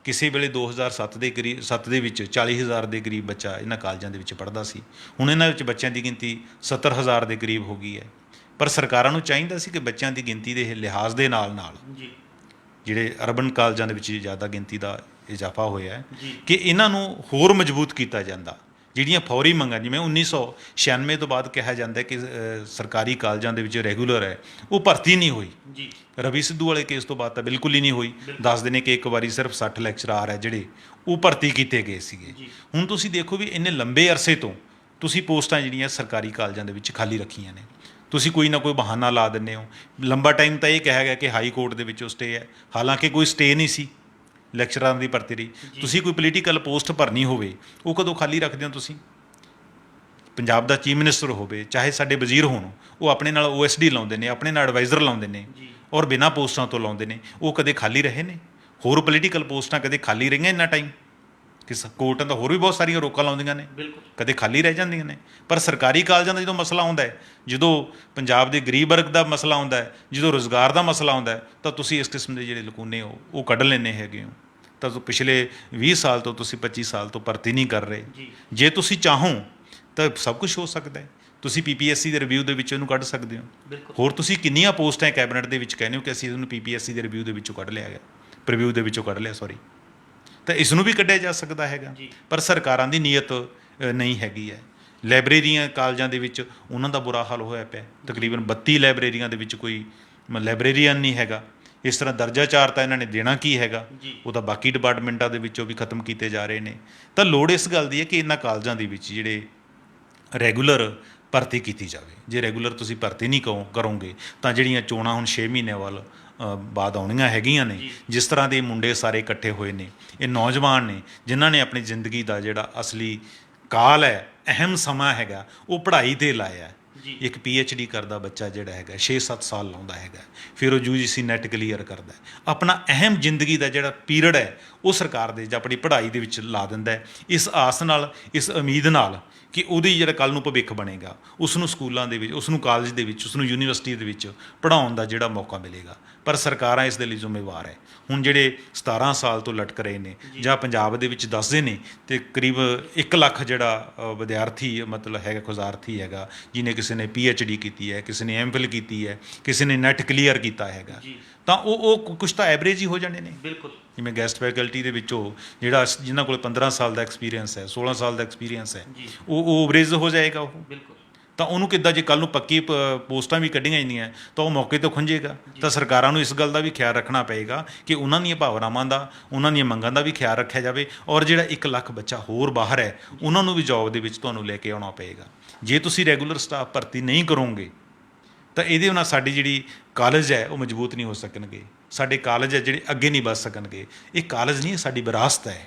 ਕਿਸੇ ਵੇਲੇ 2007 ਦੇ ਵਿੱਚ 40,000 ਦੇ ਕਰੀਬ ਬੱਚਾ ਇਹਨਾਂ ਕਾਲਜਾਂ ਦੇ ਵਿੱਚ ਪੜ੍ਹਦਾ ਸੀ। ਹੁਣ ਇਹਨਾਂ ਵਿੱਚ ਬੱਚਿਆਂ ਦੀ ਗਿਣਤੀ 70,000 ਦੇ ਕਰੀਬ ਹੋ ਗਈ ਹੈ। ਪਰ ਸਰਕਾਰਾਂ ਨੂੰ ਚਾਹੀਦਾ ਸੀ ਕਿ ਬੱਚਿਆਂ ਦੀ ਗਿਣਤੀ ਦੇ ਲਿਹਾਜ਼ ਦੇ ਨਾਲ ਜਿਹੜੇ ਅਰਬਨ ਕਾਲਜਾਂ ਦੇ ਵਿੱਚ ਜ਼ਿਆਦਾ ਗਿਣਤੀ ਦਾ ਇਜ਼ਾਫਾ ਹੋਇਆ ਹੈ, ਕਿ ਇਹਨਾਂ ਨੂੰ ਹੋਰ ਮਜ਼ਬੂਤ ਕੀਤਾ ਜਾਂਦਾ। ਜਿਹੜੀਆਂ ਫੌਰੀ ਮੰਗਾਂ, ਜਿਵੇਂ 1996 ਤੋਂ ਬਾਅਦ ਕਿਹਾ ਜਾਂਦਾ ਕਿ ਸਰਕਾਰੀ ਕਾਲਜਾਂ ਦੇ ਵਿੱਚ ਰੈਗੂਲਰ ਹੈ, ਉਹ ਭਰਤੀ ਨਹੀਂ ਹੋਈ ਜੀ। ਰਵੀ ਸਿੱਧੂ ਵਾਲੇ ਕੇਸ ਤੋਂ ਬਾਅਦ ਤਾਂ ਬਿਲਕੁਲ ਹੀ ਨਹੀਂ ਹੋਈ। ਦੱਸਦੇ ਨੇ ਕਿ ਇੱਕ ਵਾਰੀ ਸਿਰਫ 60 ਲੈਕਚਰਾਰ ਹੈ ਜਿਹੜੇ ਉਹ ਭਰਤੀ ਕੀਤੇ ਗਏ ਸੀਗੇ। ਹੁਣ ਤੁਸੀਂ ਦੇਖੋ ਵੀ ਇੰਨੇ ਲੰਬੇ ਅਰਸੇ ਤੋਂ ਤੁਸੀਂ ਪੋਸਟਾਂ ਜਿਹੜੀਆਂ ਸਰਕਾਰੀ ਕਾਲਜਾਂ ਦੇ ਵਿੱਚ ਖਾਲੀ ਰੱਖੀਆਂ ਨੇ, ਤੁਸੀਂ ਕੋਈ ਨਾ ਕੋਈ ਬਹਾਨਾ ਲਾ ਦਿੰਦੇ ਹੋ। ਲੰਬਾ ਟਾਈਮ ਤਾਂ ਇਹ ਕਿਹਾ ਗਿਆ ਕਿ ਹਾਈ ਕੋਰਟ ਦੇ ਵਿੱਚੋਂ ਸਟੇ ਹੈ, ਹਾਲਾਂਕਿ ਕੋਈ ਸਟੇ ਨਹੀਂ ਸੀ ਲੈਕਚਰਾਰਾਂ ਦੀ ਭਰਤੀ ਲਈ। ਤੁਸੀਂ ਕੋਈ ਪੋਲੀਟੀਕਲ ਪੋਸਟ ਭਰਨੀ ਹੋਵੇ, ਉਹ ਕਦੋਂ ਖਾਲੀ ਰੱਖਦੇ ਹੋ ਤੁਸੀਂ? ਪੰਜਾਬ ਦਾ ਚੀਫ ਮਿਨਿਸਟਰ ਹੋਵੇ, ਚਾਹੇ ਸਾਡੇ ਵਜ਼ੀਰ ਹੋਣ, ਉਹ ਆਪਣੇ ਨਾਲ OSD ਲਾਉਂਦੇ ਨੇ, ਆਪਣੇ ਨਾਲ ਐਡਵਾਈਜ਼ਰ ਲਾਉਂਦੇ ਨੇ, ਔਰ ਬਿਨਾਂ ਪੋਸਟਾਂ ਤੋਂ ਲਾਉਂਦੇ ਨੇ। ਉਹ ਕਦੇ ਖਾਲੀ ਰਹੇ ਨੇ? ਹੋਰ ਪੋਲੀਟੀਕਲ ਪੋਸਟਾਂ ਕਦੇ ਖਾਲੀ ਰਹੀਆਂ ਇੰਨਾ ਟਾਈਮ? ਕਿਸ ਕੋਰਟਾਂ ਤਾਂ ਹੋਰ ਵੀ ਬਹੁਤ ਸਾਰੀਆਂ ਰੋਕਾਂ ਲਾਉਂਦੀਆਂ ਨੇ, ਕਦੇ ਖਾਲੀ ਰਹਿ ਜਾਂਦੀਆਂ ਨੇ। ਪਰ ਸਰਕਾਰੀ ਕਾਲਜਾਂ ਦਾ ਜਦੋਂ ਮਸਲਾ ਆਉਂਦਾ ਹੈ, ਜਦੋਂ ਪੰਜਾਬ ਦੇ ਗਰੀਬ ਵਰਗ ਦਾ ਮਸਲਾ ਆਉਂਦਾ ਹੈ, ਜਦੋਂ ਰੁਜ਼ਗਾਰ ਦਾ ਮਸਲਾ ਆਉਂਦਾ ਹੈ, ਤਾਂ ਤੁਸੀਂ ਇਸ ਕਿਸਮ ਦੇ ਜਿਹੜੇ ਲਕੂਨੇ ਉਹ ਕੱਢ ਲੈਂਦੇ ਹੈਗੇ ਹੋ। ਤਾਂ ਪਿਛਲੇ 20 ਸਾਲ ਤੋਂ ਤੁਸੀਂ 25 ਸਾਲ ਤੋਂ ਭਰਤੀ ਨਹੀਂ ਕਰ ਰਹੇ। ਜੇ ਤੁਸੀਂ ਚਾਹੋ ਤਾਂ ਸਭ ਕੁਝ ਹੋ ਸਕਦਾ ਹੈ। ਤੁਸੀਂ PPSC ਦੇ ਰਿਵਿਊ ਦੇ ਵਿੱਚ ਇਹਨੂੰ ਕੱਢ ਸਕਦੇ ਹੋ। ਹੋਰ ਤੁਸੀਂ ਕਿੰਨੀਆਂ ਪੋਸਟਾਂ ਕੈਬਨਿਟ ਦੇ ਵਿੱਚ ਕਹਿੰਦੇ ਹੋ ਕਿ ਅਸੀਂ ਇਹਨੂੰ PPSC ਦੇ ਰਿਵਿਊ ਦੇ ਵਿੱਚੋਂ ਕੱਢ ਲਿਆ ਗਿਆ, ਪ੍ਰੀਵਿਊ ਦੇ ਵਿੱਚੋਂ ਕੱਢ ਲਿਆ, ਸੌਰੀ। ਤਾਂ ਇਸ ਨੂੰ ਵੀ ਕੱਢਿਆ ਜਾ ਸਕਦਾ ਹੈਗਾ, ਪਰ ਸਰਕਾਰਾਂ ਦੀ ਨੀਅਤ ਨਹੀਂ ਹੈਗੀ ਹੈ। ਲਾਇਬ੍ਰੇਰੀਆਂ ਕਾਲਜਾਂ ਦੇ ਵਿੱਚ ਉਹਨਾਂ ਦਾ ਬੁਰਾ ਹਾਲ ਹੋਇਆ ਪਿਆ। ਤਕਰੀਬਨ 32 ਲਾਇਬ੍ਰੇਰੀਆਂ ਦੇ ਵਿੱਚ ਕੋਈ ਲਾਇਬ੍ਰੇਰੀਅਨ ਨਹੀਂ ਹੈਗਾ। ਇਸ ਤਰ੍ਹਾਂ ਦਰਜਾ 4 ਤਾਂ ਇਹਨਾਂ ਨੇ ਦੇਣਾ ਕੀ ਹੈਗਾ, ਉਹ ਤਾਂ ਬਾਕੀ ਡਿਪਾਰਟਮੈਂਟਾਂ ਦੇ ਵਿੱਚੋਂ ਵੀ ਖਤਮ ਕੀਤੇ ਜਾ ਰਹੇ ਨੇ। ਤਾਂ ਲੋੜ ਇਸ ਗੱਲ ਦੀ ਹੈ ਕਿ ਇਹਨਾਂ ਕਾਲਜਾਂ ਦੇ ਵਿੱਚ ਜਿਹੜੇ ਰੈਗੂਲਰ ਭਰਤੀ ਕੀਤੀ ਜਾਵੇ। ਜੇ ਰੈਗੂਲਰ ਤੁਸੀਂ ਭਰਤੀ ਨਹੀਂ ਕਰੋਗੇ ਤਾਂ ਜਿਹੜੀਆਂ ਚੋਣਾਂ ਹੁਣ 6 ਮਹੀਨਿਆਂ ਵੱਲ ਬਾਅਦ ਆਉਣੀਆਂ ਹੈਗੀਆਂ ਨੇ, ਜਿਸ ਤਰ੍ਹਾਂ ਦੇ ਮੁੰਡੇ ਸਾਰੇ ਇਕੱਠੇ ਹੋਏ ਨੇ, ਇਹ ਨੌਜਵਾਨ ਨੇ ਜਿਨ੍ਹਾਂ ਨੇ ਆਪਣੀ ਜ਼ਿੰਦਗੀ ਦਾ ਜਿਹੜਾ ਅਸਲੀ ਕਾਲ ਹੈ, ਅਹਿਮ ਸਮਾਂ ਹੈਗਾ, ਉਹ ਪੜ੍ਹਾਈ 'ਤੇ ਲਾਇਆ। ਇੱਕ PhD ਕਰਦਾ ਬੱਚਾ ਜਿਹੜਾ ਹੈਗਾ 6-7 ਸਾਲ ਲਾਉਂਦਾ ਹੈਗਾ, ਫਿਰ ਉਹ UGC ਨੈਟ ਕਲੀਅਰ ਕਰਦਾ, ਆਪਣਾ ਅਹਿਮ ਜ਼ਿੰਦਗੀ ਦਾ ਜਿਹੜਾ ਪੀਰੀਅਡ ਹੈ ਉਹ ਸਰਕਾਰ ਦੇ ਜਾਂ ਆਪਣੀ ਪੜ੍ਹਾਈ ਦੇ ਵਿੱਚ ਲਾ ਦਿੰਦਾ ਹੈ, ਇਸ ਆਸ ਨਾਲ, ਇਸ ਉਮੀਦ ਨਾਲ ਕਿ ਉਹਦੀ ਜਿਹੜਾ ਕੱਲ੍ਹ ਨੂੰ ਭਵਿੱਖ ਬਣੇਗਾ, ਉਸ ਨੂੰ ਸਕੂਲਾਂ ਦੇ ਵਿੱਚ, ਉਸ ਨੂੰ ਕਾਲਜ ਦੇ ਵਿੱਚ, ਉਸ ਨੂੰ ਯੂਨੀਵਰਸਿਟੀ ਦੇ ਵਿੱਚ ਪੜ੍ਹਾਉਣ ਦਾ ਜਿਹੜਾ ਮੌਕਾ ਮਿਲੇਗਾ। ਪਰ ਸਰਕਾਰਾਂ ਇਸ ਦੇ ਲਈ ਜ਼ਿੰਮੇਵਾਰ ਹੈ। ਹੁਣ ਜਿਹੜੇ 17 ਸਾਲ ਤੋਂ ਲਟਕ ਰਹੇ ਨੇ ਜਾਂ ਪੰਜਾਬ ਦੇ ਵਿੱਚ ਦੱਸਦੇ ਨੇ, ਤੇ ਕਰੀਬ 1 ਲੱਖ ਜਿਹੜਾ ਵਿਦਿਆਰਥੀ ਮਤਲਬ ਹੈਗਾ, ਖੁਜ਼ਾਰਥੀ ਹੈਗਾ, ਜਿਹਨੇ ਕਿਸੇ ਨੇ PhD ਕੀਤੀ ਹੈ, ਕਿਸੇ ਨੇ MPhil ਕੀਤੀ ਹੈ, ਕਿਸੇ ਨੇ ਨੈਟ ਕਲੀਅਰ ਕੀਤਾ ਹੈਗਾ, ਤਾਂ ਉਹ ਕੁਛ ਤਾਂ ਐਵਰੇਜ ਹੀ ਹੋ ਜਾਣੇ ਨੇ। ਜਿਵੇਂ ਗੈਸਟ ਫੈਕਲਟੀ ਦੇ ਵਿੱਚੋਂ ਜਿਹੜਾ ਜਿਨ੍ਹਾਂ ਕੋਲ 15 ਸਾਲ ਦਾ ਐਕਸਪੀਰੀਅੰਸ ਹੈ, 16 ਸਾਲ ਦਾ ਐਕਸਪੀਰੀਅੰਸ ਹੈ, ਉਹ ਐਵਰੇਜ ਹੋ ਜਾਏਗਾ। ਉਹ ਤਾਂ ਉਹਨੂੰ ਕਿੱਦਾਂ, ਜੇ ਕੱਲ੍ਹ ਨੂੰ ਪੱਕੀ ਪੋਸਟਾਂ ਵੀ ਕੱਢੀਆਂ ਜਾਂਦੀਆਂ ਤਾਂ ਉਹ ਮੌਕੇ ਤੋਂ ਖੁੰਝੇਗਾ। ਤਾਂ ਸਰਕਾਰਾਂ ਨੂੰ ਇਸ ਗੱਲ ਦਾ ਵੀ ਖਿਆਲ ਰੱਖਣਾ ਪਏਗਾ ਕਿ ਉਹਨਾਂ ਦੀਆਂ ਭਾਵਨਾਵਾਂ ਦਾ, ਉਹਨਾਂ ਦੀਆਂ ਮੰਗਾਂ ਦਾ ਵੀ ਖਿਆਲ ਰੱਖਿਆ ਜਾਵੇ। ਔਰ ਜਿਹੜਾ 1 ਲੱਖ ਬੱਚਾ ਹੋਰ ਬਾਹਰ ਹੈ, ਉਹਨਾਂ ਨੂੰ ਵੀ ਜੋਬ ਦੇ ਵਿੱਚ ਤੁਹਾਨੂੰ ਲੈ ਕੇ ਆਉਣਾ ਪਏਗਾ। ਜੇ ਤੁਸੀਂ ਰੈਗੂਲਰ ਸਟਾਫ ਭਰਤੀ ਨਹੀਂ ਕਰੋਗੇ ਤਾਂ ਇਹਦੇ ਨਾਲ ਸਾਡੀ ਜਿਹੜੀ ਕਾਲਜ ਹੈ ਉਹ ਮਜ਼ਬੂਤ ਨਹੀਂ ਹੋ ਸਕਣਗੇ, ਸਾਡੇ ਕਾਲਜ ਹੈ ਜਿਹੜੇ ਅੱਗੇ ਨਹੀਂ ਵੱਧ ਸਕਣਗੇ। ਇਹ ਕਾਲਜ ਨਹੀਂ, ਸਾਡੀ ਵਿਰਾਸਤ ਹੈ।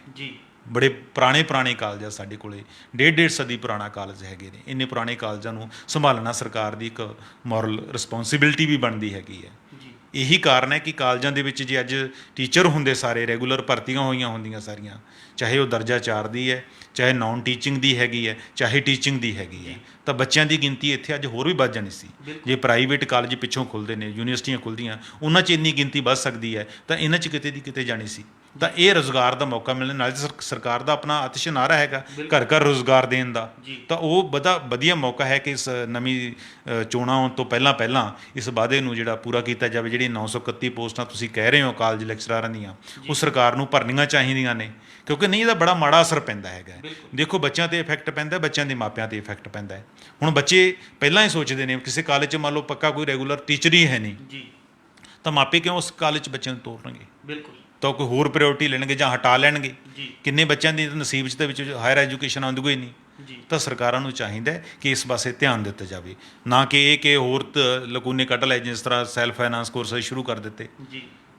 ਬੜੇ ਪੁਰਾਣੇ ਕਾਲਜ ਆ ਸਾਡੇ ਕੋਲੇ, 1.5 ਸਦੀ ਪੁਰਾਣਾ ਕਾਲਜ ਹੈਗੇ ਨੇ। ਇੰਨੇ ਪੁਰਾਣੇ ਕਾਲਜਾਂ ਨੂੰ ਸੰਭਾਲਣਾ ਸਰਕਾਰ ਦੀ ਇੱਕ ਮੋਰਲ ਰਿਸਪੌਂਸਿਬਿਲਟੀ ਵੀ ਬਣਦੀ ਹੈਗੀ ਹੈ। ਇਹੀ ਕਾਰਨ ਹੈ ਕਿ ਕਾਲਜਾਂ ਦੇ ਵਿੱਚ ਜੇ ਅੱਜ ਟੀਚਰ ਹੁੰਦੇ ਸਾਰੇ ਰੈਗੂਲਰ ਭਰਤੀਆਂ ਹੋਈਆਂ ਹੁੰਦੀਆਂ ਸਾਰੀਆਂ, ਚਾਹੇ ਉਹ ਦਰਜਾ 4 ਦੀ ਹੈ, ਚਾਹੇ ਨਾਨ ਟੀਚਿੰਗ ਦੀ ਹੈਗੀ ਹੈ, ਚਾਹੇ ਟੀਚਿੰਗ ਦੀ ਹੈਗੀ ਹੈ, ਤਾਂ ਬੱਚਿਆਂ ਦੀ ਗਿਣਤੀ ਇੱਥੇ ਅੱਜ ਹੋਰ ਵੀ ਵੱਧ ਜਾਣੀ ਸੀ। ਜੇ ਪ੍ਰਾਈਵੇਟ ਕਾਲਜ ਪਿੱਛੋਂ ਖੁੱਲ੍ਹਦੇ ਨੇ, ਯੂਨੀਵਰਸਿਟੀਆਂ ਖੁੱਲ੍ਹਦੀਆਂ, ਉਹਨਾਂ 'ਚ ਇੰਨੀ ਗਿਣਤੀ ਵੱਧ ਸਕਦੀ ਹੈ, ਤਾਂ ਇਹਨਾਂ 'ਚ ਕਿਤੇ ਦੀ ਕਿਤੇ ਜਾਣੀ ਸੀ। ਤਾਂ ਇਹ ਰੁਜ਼ਗਾਰ ਦਾ ਮੌਕਾ ਮਿਲਣ ਨਾਲ ਸਰਕਾਰ ਦਾ ਆਪਣਾ ਆਤਿਸ਼ ਨਾਅਰਾ ਹੈਗਾ ਘਰ ਘਰ ਰੁਜ਼ਗਾਰ ਦੇਣ ਦਾ, ਤਾਂ ਉਹ ਵਧੀਆ ਮੌਕਾ ਹੈ ਕਿ ਇਸ ਨਵੀਂ ਚੋਣਾਂ ਆਉਣ ਤੋਂ ਪਹਿਲਾਂ ਇਸ ਵਾਅਦੇ ਨੂੰ ਜਿਹੜਾ ਪੂਰਾ ਕੀਤਾ ਜਾਵੇ। ਜਿਹੜੀ 931 ਪੋਸਟਾਂ ਤੁਸੀਂ ਕਹਿ ਰਹੇ ਹੋ ਕਾਲਜ ਲੈਕਚਰਾਰਾਂ ਦੀਆਂ, ਉਹ ਸਰਕਾਰ ਨੂੰ ਭਰਨੀਆਂ ਚਾਹੀਦੀਆਂ ਨੇ, ਕਿਉਂਕਿ ਨਹੀਂ ਇਹਦਾ ਬੜਾ ਮਾੜਾ ਅਸਰ ਪੈਂਦਾ ਹੈਗਾ। ਦੇਖੋ, ਬੱਚਿਆਂ 'ਤੇ ਇਫੈਕਟ ਪੈਂਦਾ, ਬੱਚਿਆਂ ਦੇ ਮਾਪਿਆਂ 'ਤੇ ਇਫੈਕਟ ਪੈਂਦਾ ਹੈ। ਹੁਣ ਬੱਚੇ ਪਹਿਲਾਂ ਹੀ ਸੋਚਦੇ ਨੇ, ਕਿਸੇ ਕਾਲਜ 'ਚ ਮੰਨ ਲਓ ਪੱਕਾ ਕੋਈ ਰੈਗੂਲਰ ਟੀਚਰ ਹੀ ਹੈ ਨਹੀਂ, ਤਾਂ ਮਾਪੇ ਕਿਉਂ ਉਸ ਕਾਲਜ 'ਚ ਬੱਚਿਆਂ ਨੂੰ ਤੋਰਨਗੇ? ਤਾਂ ਕੋਈ ਹੋਰ ਪ੍ਰਾਇਓਰਟੀ ਲੈਣਗੇ ਜਾਂ ਹਟਾ ਲੈਣਗੇ। ਕਿੰਨੇ ਬੱਚਿਆਂ ਦੀ ਨਸੀਬ 'ਚ ਦੇ ਵਿੱਚ ਹਾਇਰ ਐਜੂਕੇਸ਼ਨ ਆਉਂਦੀ ਕੋਈ ਨਹੀਂ। ਤਾਂ ਸਰਕਾਰਾਂ ਨੂੰ ਚਾਹੀਦਾ ਕਿ ਇਸ ਪਾਸੇ ਧਿਆਨ ਦਿੱਤਾ ਜਾਵੇ, ਨਾ ਕਿ ਇਹ ਕਿ ਹੋਰ ਲਕੂਨੇ ਕੱਢ ਲਏ, ਜਿਸ ਤਰ੍ਹਾਂ ਸੈਲਫ ਫਾਈਨਾਂਸ ਕੋਰਸ ਸ਼ੁਰੂ ਕਰ ਦਿੱਤੇ।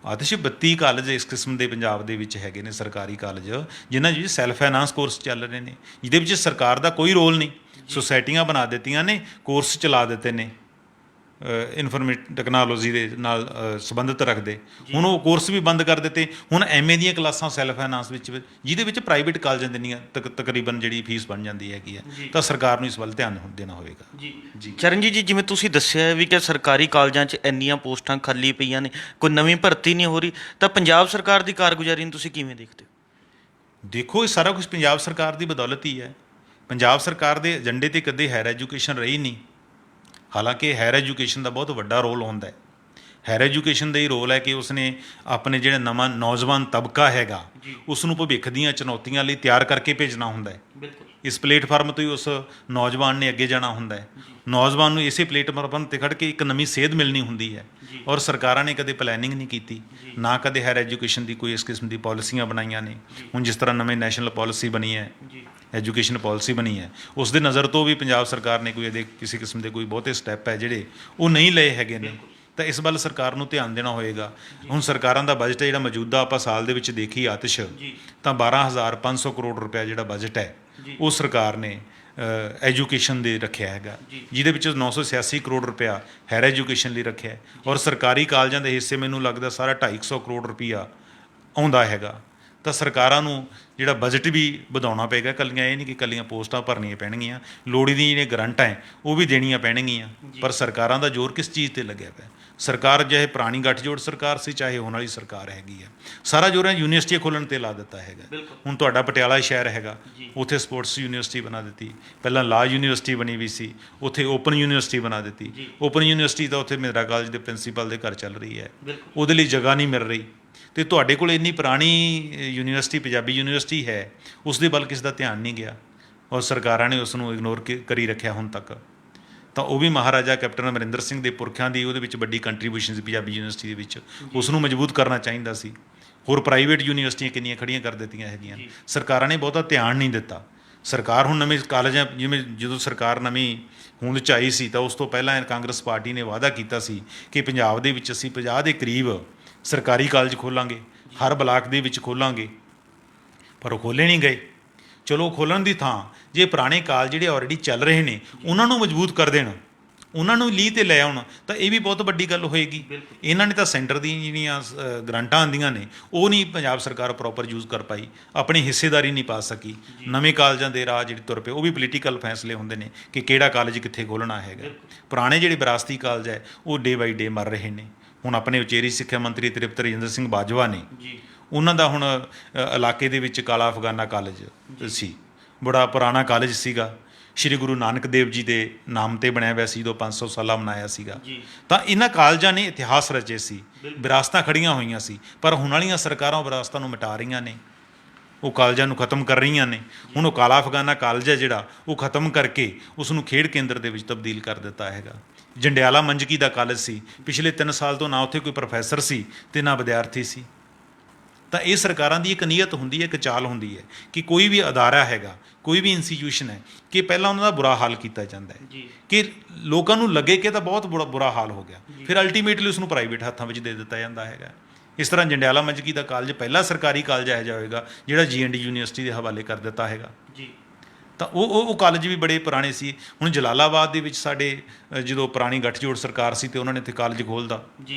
ਆਦਿਸ਼ 32 ਕਾਲਜ ਇਸ ਕਿਸਮ ਦੇ ਪੰਜਾਬ ਦੇ ਵਿੱਚ ਹੈਗੇ ਨੇ, ਸਰਕਾਰੀ ਕਾਲਜ, ਜਿਨ੍ਹਾਂ ਵਿੱਚ ਸੈਲਫ ਫਾਈਨਾਂਸ ਕੋਰਸ ਚੱਲ ਰਹੇ ਨੇ, ਜਿਹਦੇ ਵਿੱਚ ਸਰਕਾਰ ਦਾ ਕੋਈ ਰੋਲ ਨਹੀਂ। ਸੁਸਾਇਟੀਆਂ ਬਣਾ ਦਿੱਤੀਆਂ ਨੇ, ਕੋਰਸ ਚਲਾ ਦਿੱਤੇ ਨੇ ਇਨਫੋਰਮੇਸ਼ਨ ਟੈਕਨੋਲੋਜੀ ਦੇ ਨਾਲ ਸੰਬੰਧਿਤ ਰੱਖਦੇ। ਹੁਣ ਉਹ ਕੋਰਸ ਵੀ ਬੰਦ ਕਰ ਦਿੱਤੇ। ਹੁਣ MA ਦੀਆਂ ਕਲਾਸਾਂ ਸੈਲਫ ਫਾਈਨਾਂਸ ਵਿੱਚ, ਜਿਹਦੇ ਵਿੱਚ ਪ੍ਰਾਈਵੇਟ ਕਾਲਜਾਂ ਦੀਆਂ ਤਕਰੀਬਨ ਜਿਹੜੀ ਫੀਸ ਬਣ ਜਾਂਦੀ ਹੈਗੀ ਹੈ। ਤਾਂ ਸਰਕਾਰ ਨੂੰ ਇਸ ਵੱਲ ਧਿਆਨ ਦੇਣਾ ਹੋਵੇਗਾ। ਜੀ ਚਰਨਜੀਤ ਜੀ, ਜਿਵੇਂ ਤੁਸੀਂ ਦੱਸਿਆ ਵੀ ਕਿ ਸਰਕਾਰੀ ਕਾਲਜਾਂ 'ਚ ਇੰਨੀਆਂ ਪੋਸਟਾਂ ਖਾਲੀ ਪਈਆਂ ਨੇ, ਕੋਈ ਨਵੀਂ ਭਰਤੀ ਨਹੀਂ ਹੋ ਰਹੀ, ਤਾਂ ਪੰਜਾਬ ਸਰਕਾਰ ਦੀ ਕਾਰਗੁਜ਼ਾਰੀ ਨੂੰ ਤੁਸੀਂ ਕਿਵੇਂ ਦੇਖਦੇ ਹੋ? ਦੇਖੋ, ਇਹ ਸਾਰਾ ਕੁਝ ਪੰਜਾਬ ਸਰਕਾਰ ਦੀ ਬਦੌਲਤ ਹੀ ਹੈ। ਪੰਜਾਬ ਸਰਕਾਰ ਦੇ ਏਜੰਡੇ 'ਤੇ ਕਦੇ ਹਾਇਰ ਐਜੂਕੇਸ਼ਨ ਰਹੀ ਨਹੀਂ, ਹਾਲਾਂਕਿ ਹਾਇਰ ਐਜੂਕੇਸ਼ਨ ਦਾ ਬਹੁਤ ਵੱਡਾ ਰੋਲ ਹੁੰਦਾ ਹੈ। ਹਾਇਰ ਐਜੂਕੇਸ਼ਨ ਦਾ ਹੀ ਰੋਲ ਹੈ ਕਿ ਉਸਨੇ ਆਪਣੇ ਜਿਹੜੇ ਨਵਾਂ ਨੌਜਵਾਨ ਤਬਕਾ ਹੈਗਾ ਉਸ ਨੂੰ ਭਵਿੱਖ ਦੀਆਂ ਚੁਣੌਤੀਆਂ ਲਈ ਤਿਆਰ ਕਰਕੇ ਭੇਜਣਾ ਹੁੰਦਾ ਹੈ। ਬਿਲਕੁਲ ਇਸ ਪਲੇਟਫਾਰਮ ਤੋਂ ਹੀ ਉਸ ਨੌਜਵਾਨ ਨੇ ਅੱਗੇ ਜਾਣਾ ਹੁੰਦਾ ਹੈ। ਨੌਜਵਾਨ ਨੂੰ ਇਸੇ ਪਲੇਟਫਾਰਮ ਤੇ ਖੜ੍ਹ ਕੇ ਇੱਕ ਨਵੀਂ ਸੇਧ ਮਿਲਣੀ ਹੁੰਦੀ ਹੈ। ਔਰ ਸਰਕਾਰਾਂ ਨੇ ਕਦੇ ਪਲੈਨਿੰਗ ਨਹੀਂ ਕੀਤੀ, ਨਾ ਕਦੇ ਹਾਇਰ ਐਜੂਕੇਸ਼ਨ ਦੀ ਕੋਈ ਇਸ ਕਿਸਮ ਦੀ ਪਾਲਿਸੀਆਂ ਬਣਾਈਆਂ ਨੇ। ਹੁਣ ਜਿਸ ਤਰ੍ਹਾਂ ਨਵੇਂ ਨੈਸ਼ਨਲ ਪਾਲਿਸੀ ਬਣੀ ਹੈ, ਐਜੂਕੇਸ਼ਨ ਪਾਲਿਸੀ ਬਣੀ ਹੈ, ਉਸ ਦੇ ਨਜ਼ਰ ਤੋਂ ਵੀ ਪੰਜਾਬ ਸਰਕਾਰ ਨੇ ਕੋਈ ਇਹਦੇ ਕਿਸੇ ਕਿਸਮ ਦੇ ਕੋਈ ਬਹੁਤੇ ਸਟੈਪ ਹੈ ਜਿਹੜੇ ਉਹ ਨਹੀਂ ਲਏ ਹੈਗੇ ਨੇ। ਤਾਂ ਇਸ ਵੱਲ ਸਰਕਾਰ ਨੂੰ ਧਿਆਨ ਦੇਣਾ ਹੋਏਗਾ। ਹੁਣ ਸਰਕਾਰਾਂ ਦਾ ਬਜਟ ਹੈ ਜਿਹੜਾ ਮੌਜੂਦਾ ਆਪਾਂ ਸਾਲ ਦੇ ਵਿੱਚ ਦੇਖੀ ਆਤਿਸ਼, ਤਾਂ 12,500 ਕਰੋੜ ਰੁਪਏ ਜਿਹੜਾ ਬਜਟ ਹੈ ਉਹ ਸਰਕਾਰ ਨੇ ਐਜੂਕੇਸ਼ਨ ਦੇ ਰੱਖਿਆ ਹੈਗਾ, ਜਿਹਦੇ ਵਿੱਚ 986 ਕਰੋੜ ਰੁਪਇਆ ਹਾਇਰ ਐਜੂਕੇਸ਼ਨ ਲਈ ਰੱਖਿਆ ਹੈ। ਔਰ ਸਰਕਾਰੀ ਕਾਲਜਾਂ ਦੇ ਹਿੱਸੇ ਮੈਨੂੰ ਲੱਗਦਾ ਸਾਰਾ 250 ਕਰੋੜ ਰੁਪਈਆ ਆਉਂਦਾ ਹੈਗਾ। ਤਾਂ ਸਰਕਾਰਾਂ ਨੂੰ ਜਿਹੜਾ ਬਜਟ ਵੀ ਵਧਾਉਣਾ ਪਏਗਾ। ਇਕੱਲੀਆਂ ਇਹ ਨਹੀਂ ਕਿ ਇਕੱਲੀਆਂ ਪੋਸਟਾਂ ਭਰਨੀਆਂ ਪੈਣਗੀਆਂ, ਲੋੜੀ ਦੀਆਂ ਜਿਹੜੀਆਂ ਗਰੰਟਾਂ ਹੈ ਉਹ ਵੀ ਦੇਣੀਆਂ ਪੈਣਗੀਆਂ। ਪਰ ਸਰਕਾਰਾਂ ਦਾ ਜ਼ੋਰ ਕਿਸ ਚੀਜ਼ 'ਤੇ ਲੱਗਿਆ ਪਿਆ? ਸਰਕਾਰ ਚਾਹੇ ਪੁਰਾਣੀ ਗੱਠਜੋੜ ਸਰਕਾਰ ਸੀ, ਚਾਹੇ ਹੋਣ ਵਾਲੀ ਸਰਕਾਰ ਹੈਗੀ ਹੈ, ਸਾਰਾ ਜ਼ੋਰ ਯੂਨੀਵਰਸਿਟੀਆਂ ਖੋਲ੍ਹਣ 'ਤੇ ਲਾ ਦਿੱਤਾ ਹੈਗਾ। ਹੁਣ ਤੁਹਾਡਾ ਪਟਿਆਲਾ ਸ਼ਹਿਰ ਹੈਗਾ, ਉੱਥੇ ਸਪੋਰਟਸ ਯੂਨੀਵਰਸਿਟੀ ਬਣਾ ਦਿੱਤੀ। ਪਹਿਲਾਂ ਲਾਅ ਯੂਨੀਵਰਸਿਟੀ ਬਣੀ ਵੀ ਸੀ, ਉੱਥੇ ਓਪਨ ਯੂਨੀਵਰਸਿਟੀ ਬਣਾ ਦਿੱਤੀ। ਓਪਨ ਯੂਨੀਵਰਸਿਟੀ ਤਾਂ ਉੱਥੇ ਮਹਿੰਦਰਾ ਕਾਲਜ ਦੇ ਪ੍ਰਿੰਸੀਪਲ ਦੇ ਘਰ ਚੱਲ ਰਹੀ ਹੈ, ਉਹਦੇ ਲਈ ਜਗ੍ਹਾ ਨਹੀਂ ਮਿਲ ਰਹੀ। ਅਤੇ ਤੁਹਾਡੇ ਕੋਲ ਇੰਨੀ ਪੁਰਾਣੀ ਯੂਨੀਵਰਸਿਟੀ ਪੰਜਾਬੀ ਯੂਨੀਵਰਸਿਟੀ ਹੈ, ਉਸ ਦੇ ਵੱਲ ਕਿਸੇ ਦਾ ਧਿਆਨ ਨਹੀਂ ਗਿਆ ਔਰ ਸਰਕਾਰਾਂ ਨੇ ਉਸ ਨੂੰ ਇਗਨੋਰ ਕਰੀ ਰੱਖਿਆ ਹੁਣ ਤੱਕ। ਤਾਂ ਉਹ ਵੀ ਮਹਾਰਾਜਾ ਕੈਪਟਨ ਅਮਰਿੰਦਰ ਸਿੰਘ ਦੇ ਪੁਰਖਿਆਂ ਦੀ ਉਹਦੇ ਵਿੱਚ ਵੱਡੀ ਕੰਟਰੀਬਿਊਸ਼ਨ ਸੀ ਪੰਜਾਬੀ ਯੂਨੀਵਰਸਿਟੀ ਦੇ ਵਿੱਚ, ਉਸ ਨੂੰ ਮਜ਼ਬੂਤ ਕਰਨਾ ਚਾਹੀਦਾ ਸੀ। ਹੋਰ ਪ੍ਰਾਈਵੇਟ ਯੂਨੀਵਰਸਿਟੀਆਂ ਕਿੰਨੀਆਂ ਖੜੀਆਂ ਕਰ ਦਿੱਤੀਆਂ ਹੈਗੀਆਂ, ਸਰਕਾਰਾਂ ਨੇ ਬਹੁਤਾ ਧਿਆਨ ਨਹੀਂ ਦਿੱਤਾ। ਸਰਕਾਰ ਹੁਣ ਨਵੇਂ ਕਾਲਜਾਂ, ਜਿਵੇਂ ਜਦੋਂ ਸਰਕਾਰ ਨਵੀਂ ਹੋਂਦ 'ਚ ਆਈ ਸੀ ਤਾਂ ਉਸ ਤੋਂ ਪਹਿਲਾਂ ਕਾਂਗਰਸ ਪਾਰਟੀ ਨੇ ਵਾਅਦਾ ਕੀਤਾ ਸੀ ਕਿ ਪੰਜਾਬ ਦੇ ਵਿੱਚ ਅਸੀਂ 50 ਦੇ ਕਰੀਬ ਸਰਕਾਰੀ ਕਾਲਜ ਖੋਲ੍ਹਾਂਗੇ, ਹਰ ਬਲਾਕ ਦੇ ਵਿੱਚ ਖੋਲ੍ਹਾਂਗੇ, ਪਰ ਉਹ ਖੋਲ੍ਹੇ ਨਹੀਂ ਗਏ। ਚਲੋ ਖੋਲ੍ਹਣ ਦੀ ਥਾਂ ਜੇ ਪੁਰਾਣੇ ਕਾਲਜ ਜਿਹੜੇ ਆਲਰੇਡੀ ਚੱਲ ਰਹੇ ਨੇ ਉਹਨਾਂ ਨੂੰ ਮਜ਼ਬੂਤ ਕਰ ਦੇਣ, ਉਹਨਾਂ ਨੂੰ ਲੀਹ 'ਤੇ ਲੈ ਆਉਣ, ਤਾਂ ਇਹ ਵੀ ਬਹੁਤ ਵੱਡੀ ਗੱਲ ਹੋਏਗੀ। ਇਹਨਾਂ ਨੇ ਤਾਂ ਸੈਂਟਰ ਦੀਆਂ ਜਿਹੜੀਆਂ ਗਰਾਂਟਾਂ ਆਉਂਦੀਆਂ ਨੇ ਉਹ ਨਹੀਂ ਪੰਜਾਬ ਸਰਕਾਰ ਪ੍ਰੋਪਰ ਯੂਜ਼ ਕਰ ਪਾਈ, ਆਪਣੀ ਹਿੱਸੇਦਾਰੀ ਨਹੀਂ ਪਾ ਸਕੀ। ਨਵੇਂ ਕਾਲਜਾਂ ਦੇ ਰਾਹ ਜਿਹੜੇ ਤੁਰ ਪਏ ਉਹ ਵੀ ਪੋਲੀਟੀਕਲ ਫੈਸਲੇ ਹੁੰਦੇ ਨੇ ਕਿ ਕਿਹੜਾ ਕਾਲਜ ਕਿੱਥੇ ਖੋਲ੍ਹਣਾ ਹੈਗਾ। ਪੁਰਾਣੇ ਜਿਹੜੇ ਵਿਰਾਸਤੀ ਕਾਲਜ ਹੈ ਉਹ ਡੇ ਬਾਈ ਡੇ ਮਰ ਰਹੇ ਨੇ। ਹੁਣ ਆਪਣੇ ਉਚੇਰੀ ਸਿੱਖਿਆ ਮੰਤਰੀ ਤ੍ਰਿਪਤ ਰਜਿੰਦਰ ਸਿੰਘ ਬਾਜਵਾ ਨੇ, ਉਹਨਾਂ ਦਾ ਹੁਣ ਇਲਾਕੇ ਦੇ ਵਿੱਚ ਕਾਲਾ ਅਫਗਾਨਾ ਕਾਲਜ ਸੀ, ਬੜਾ ਪੁਰਾਣਾ ਕਾਲਜ ਸੀਗਾ, ਸ਼੍ਰੀ ਗੁਰੂ ਨਾਨਕ ਦੇਵ ਜੀ ਦੇ ਨਾਮ 'ਤੇ ਬਣਿਆ ਹੋਇਆ ਸੀ, ਜਦੋਂ 500 ਸਾਲਾ ਮਨਾਇਆ ਸੀਗਾ। ਤਾਂ ਇਹਨਾਂ ਕਾਲਜਾਂ ਨੇ ਇਤਿਹਾਸ ਰਚੇ ਸੀ, ਵਿਰਾਸਤਾਂ ਖੜੀਆਂ ਹੋਈਆਂ ਸੀ, ਪਰ ਹੁਣ ਵਾਲੀਆਂ ਸਰਕਾਰਾਂ ਵਿਰਾਸਤਾਂ ਨੂੰ ਮਿਟਾ ਰਹੀਆਂ ਨੇ, ਉਹ ਕਾਲਜਾਂ ਨੂੰ ਖਤਮ ਕਰ ਰਹੀਆਂ ਨੇ। ਹੁਣ ਉਹ ਕਾਲਾ ਅਫਗਾਨਾ ਕਾਲਜ ਹੈ ਜਿਹੜਾ ਉਹ ਖਤਮ ਕਰਕੇ ਉਸ ਨੂੰ ਖੇਡ ਕੇਂਦਰ ਦੇ ਵਿੱਚ ਤਬਦੀਲ ਕਰ ਦਿੱਤਾ ਹੈਗਾ। ਜੰਡਿਆਲਾ ਮੰਜਕੀ ਦਾ ਕਾਲਜ ਸੀ, ਪਿਛਲੇ 3 ਸਾਲ ਤੋਂ ਨਾ ਉੱਥੇ ਕੋਈ ਪ੍ਰੋਫੈਸਰ ਸੀ ਅਤੇ ਨਾ ਵਿਦਿਆਰਥੀ ਸੀ। ਤਾਂ ਇਹ ਸਰਕਾਰਾਂ ਦੀ ਇੱਕ ਨੀਅਤ ਹੁੰਦੀ ਹੈ, ਇੱਕ ਚਾਲ ਹੁੰਦੀ ਹੈ ਕਿ ਕੋਈ ਵੀ ਅਦਾਰਾ ਹੈਗਾ, ਕੋਈ ਵੀ ਇੰਸਟੀਟਿਊਸ਼ਨ ਹੈ, ਕਿ ਪਹਿਲਾਂ ਉਹਨਾਂ ਦਾ ਬੁਰਾ ਹਾਲ ਕੀਤਾ ਜਾਂਦਾ ਹੈ ਕਿ ਲੋਕਾਂ ਨੂੰ ਲੱਗੇ ਕਿ ਤਾਂ ਬਹੁਤ ਬੁਰਾ ਹਾਲ ਹੋ ਗਿਆ, ਫਿਰ ਅਲਟੀਮੇਟਲੀ ਉਸ ਨੂੰ ਪ੍ਰਾਈਵੇਟ ਹੱਥਾਂ ਵਿੱਚ ਦੇ ਦਿੱਤਾ ਜਾਂਦਾ ਹੈਗਾ। ਇਸ ਤਰ੍ਹਾਂ ਜੰਡਿਆਲਾ ਮੰਜਕੀ ਦਾ ਕਾਲਜ ਪਹਿਲਾ ਸਰਕਾਰੀ ਕਾਲਜ ਇਹੋ ਜਿਹਾ ਹੋਏਗਾ ਜਿਹੜਾ GND ਯੂਨੀਵਰਸਿਟੀ ਦੇ ਹਵਾਲੇ ਕਰ ਦਿੱਤਾ ਹੈਗਾ। ਤਾਂ ਉਹ ਕਾਲਜ ਵੀ ਬੜੇ ਪੁਰਾਣੇ ਸੀ। ਹੁਣ ਜਲਾਲਾਬਾਦ ਦੇ ਵਿੱਚ ਸਾਡੇ ਜਦੋਂ ਪੁਰਾਣੀ ਗੱਠਜੋੜ ਸਰਕਾਰ ਸੀ ਅਤੇ ਉਹਨਾਂ ਨੇ ਇੱਥੇ ਕਾਲਜ ਖੋਲ੍ਹਦਾ,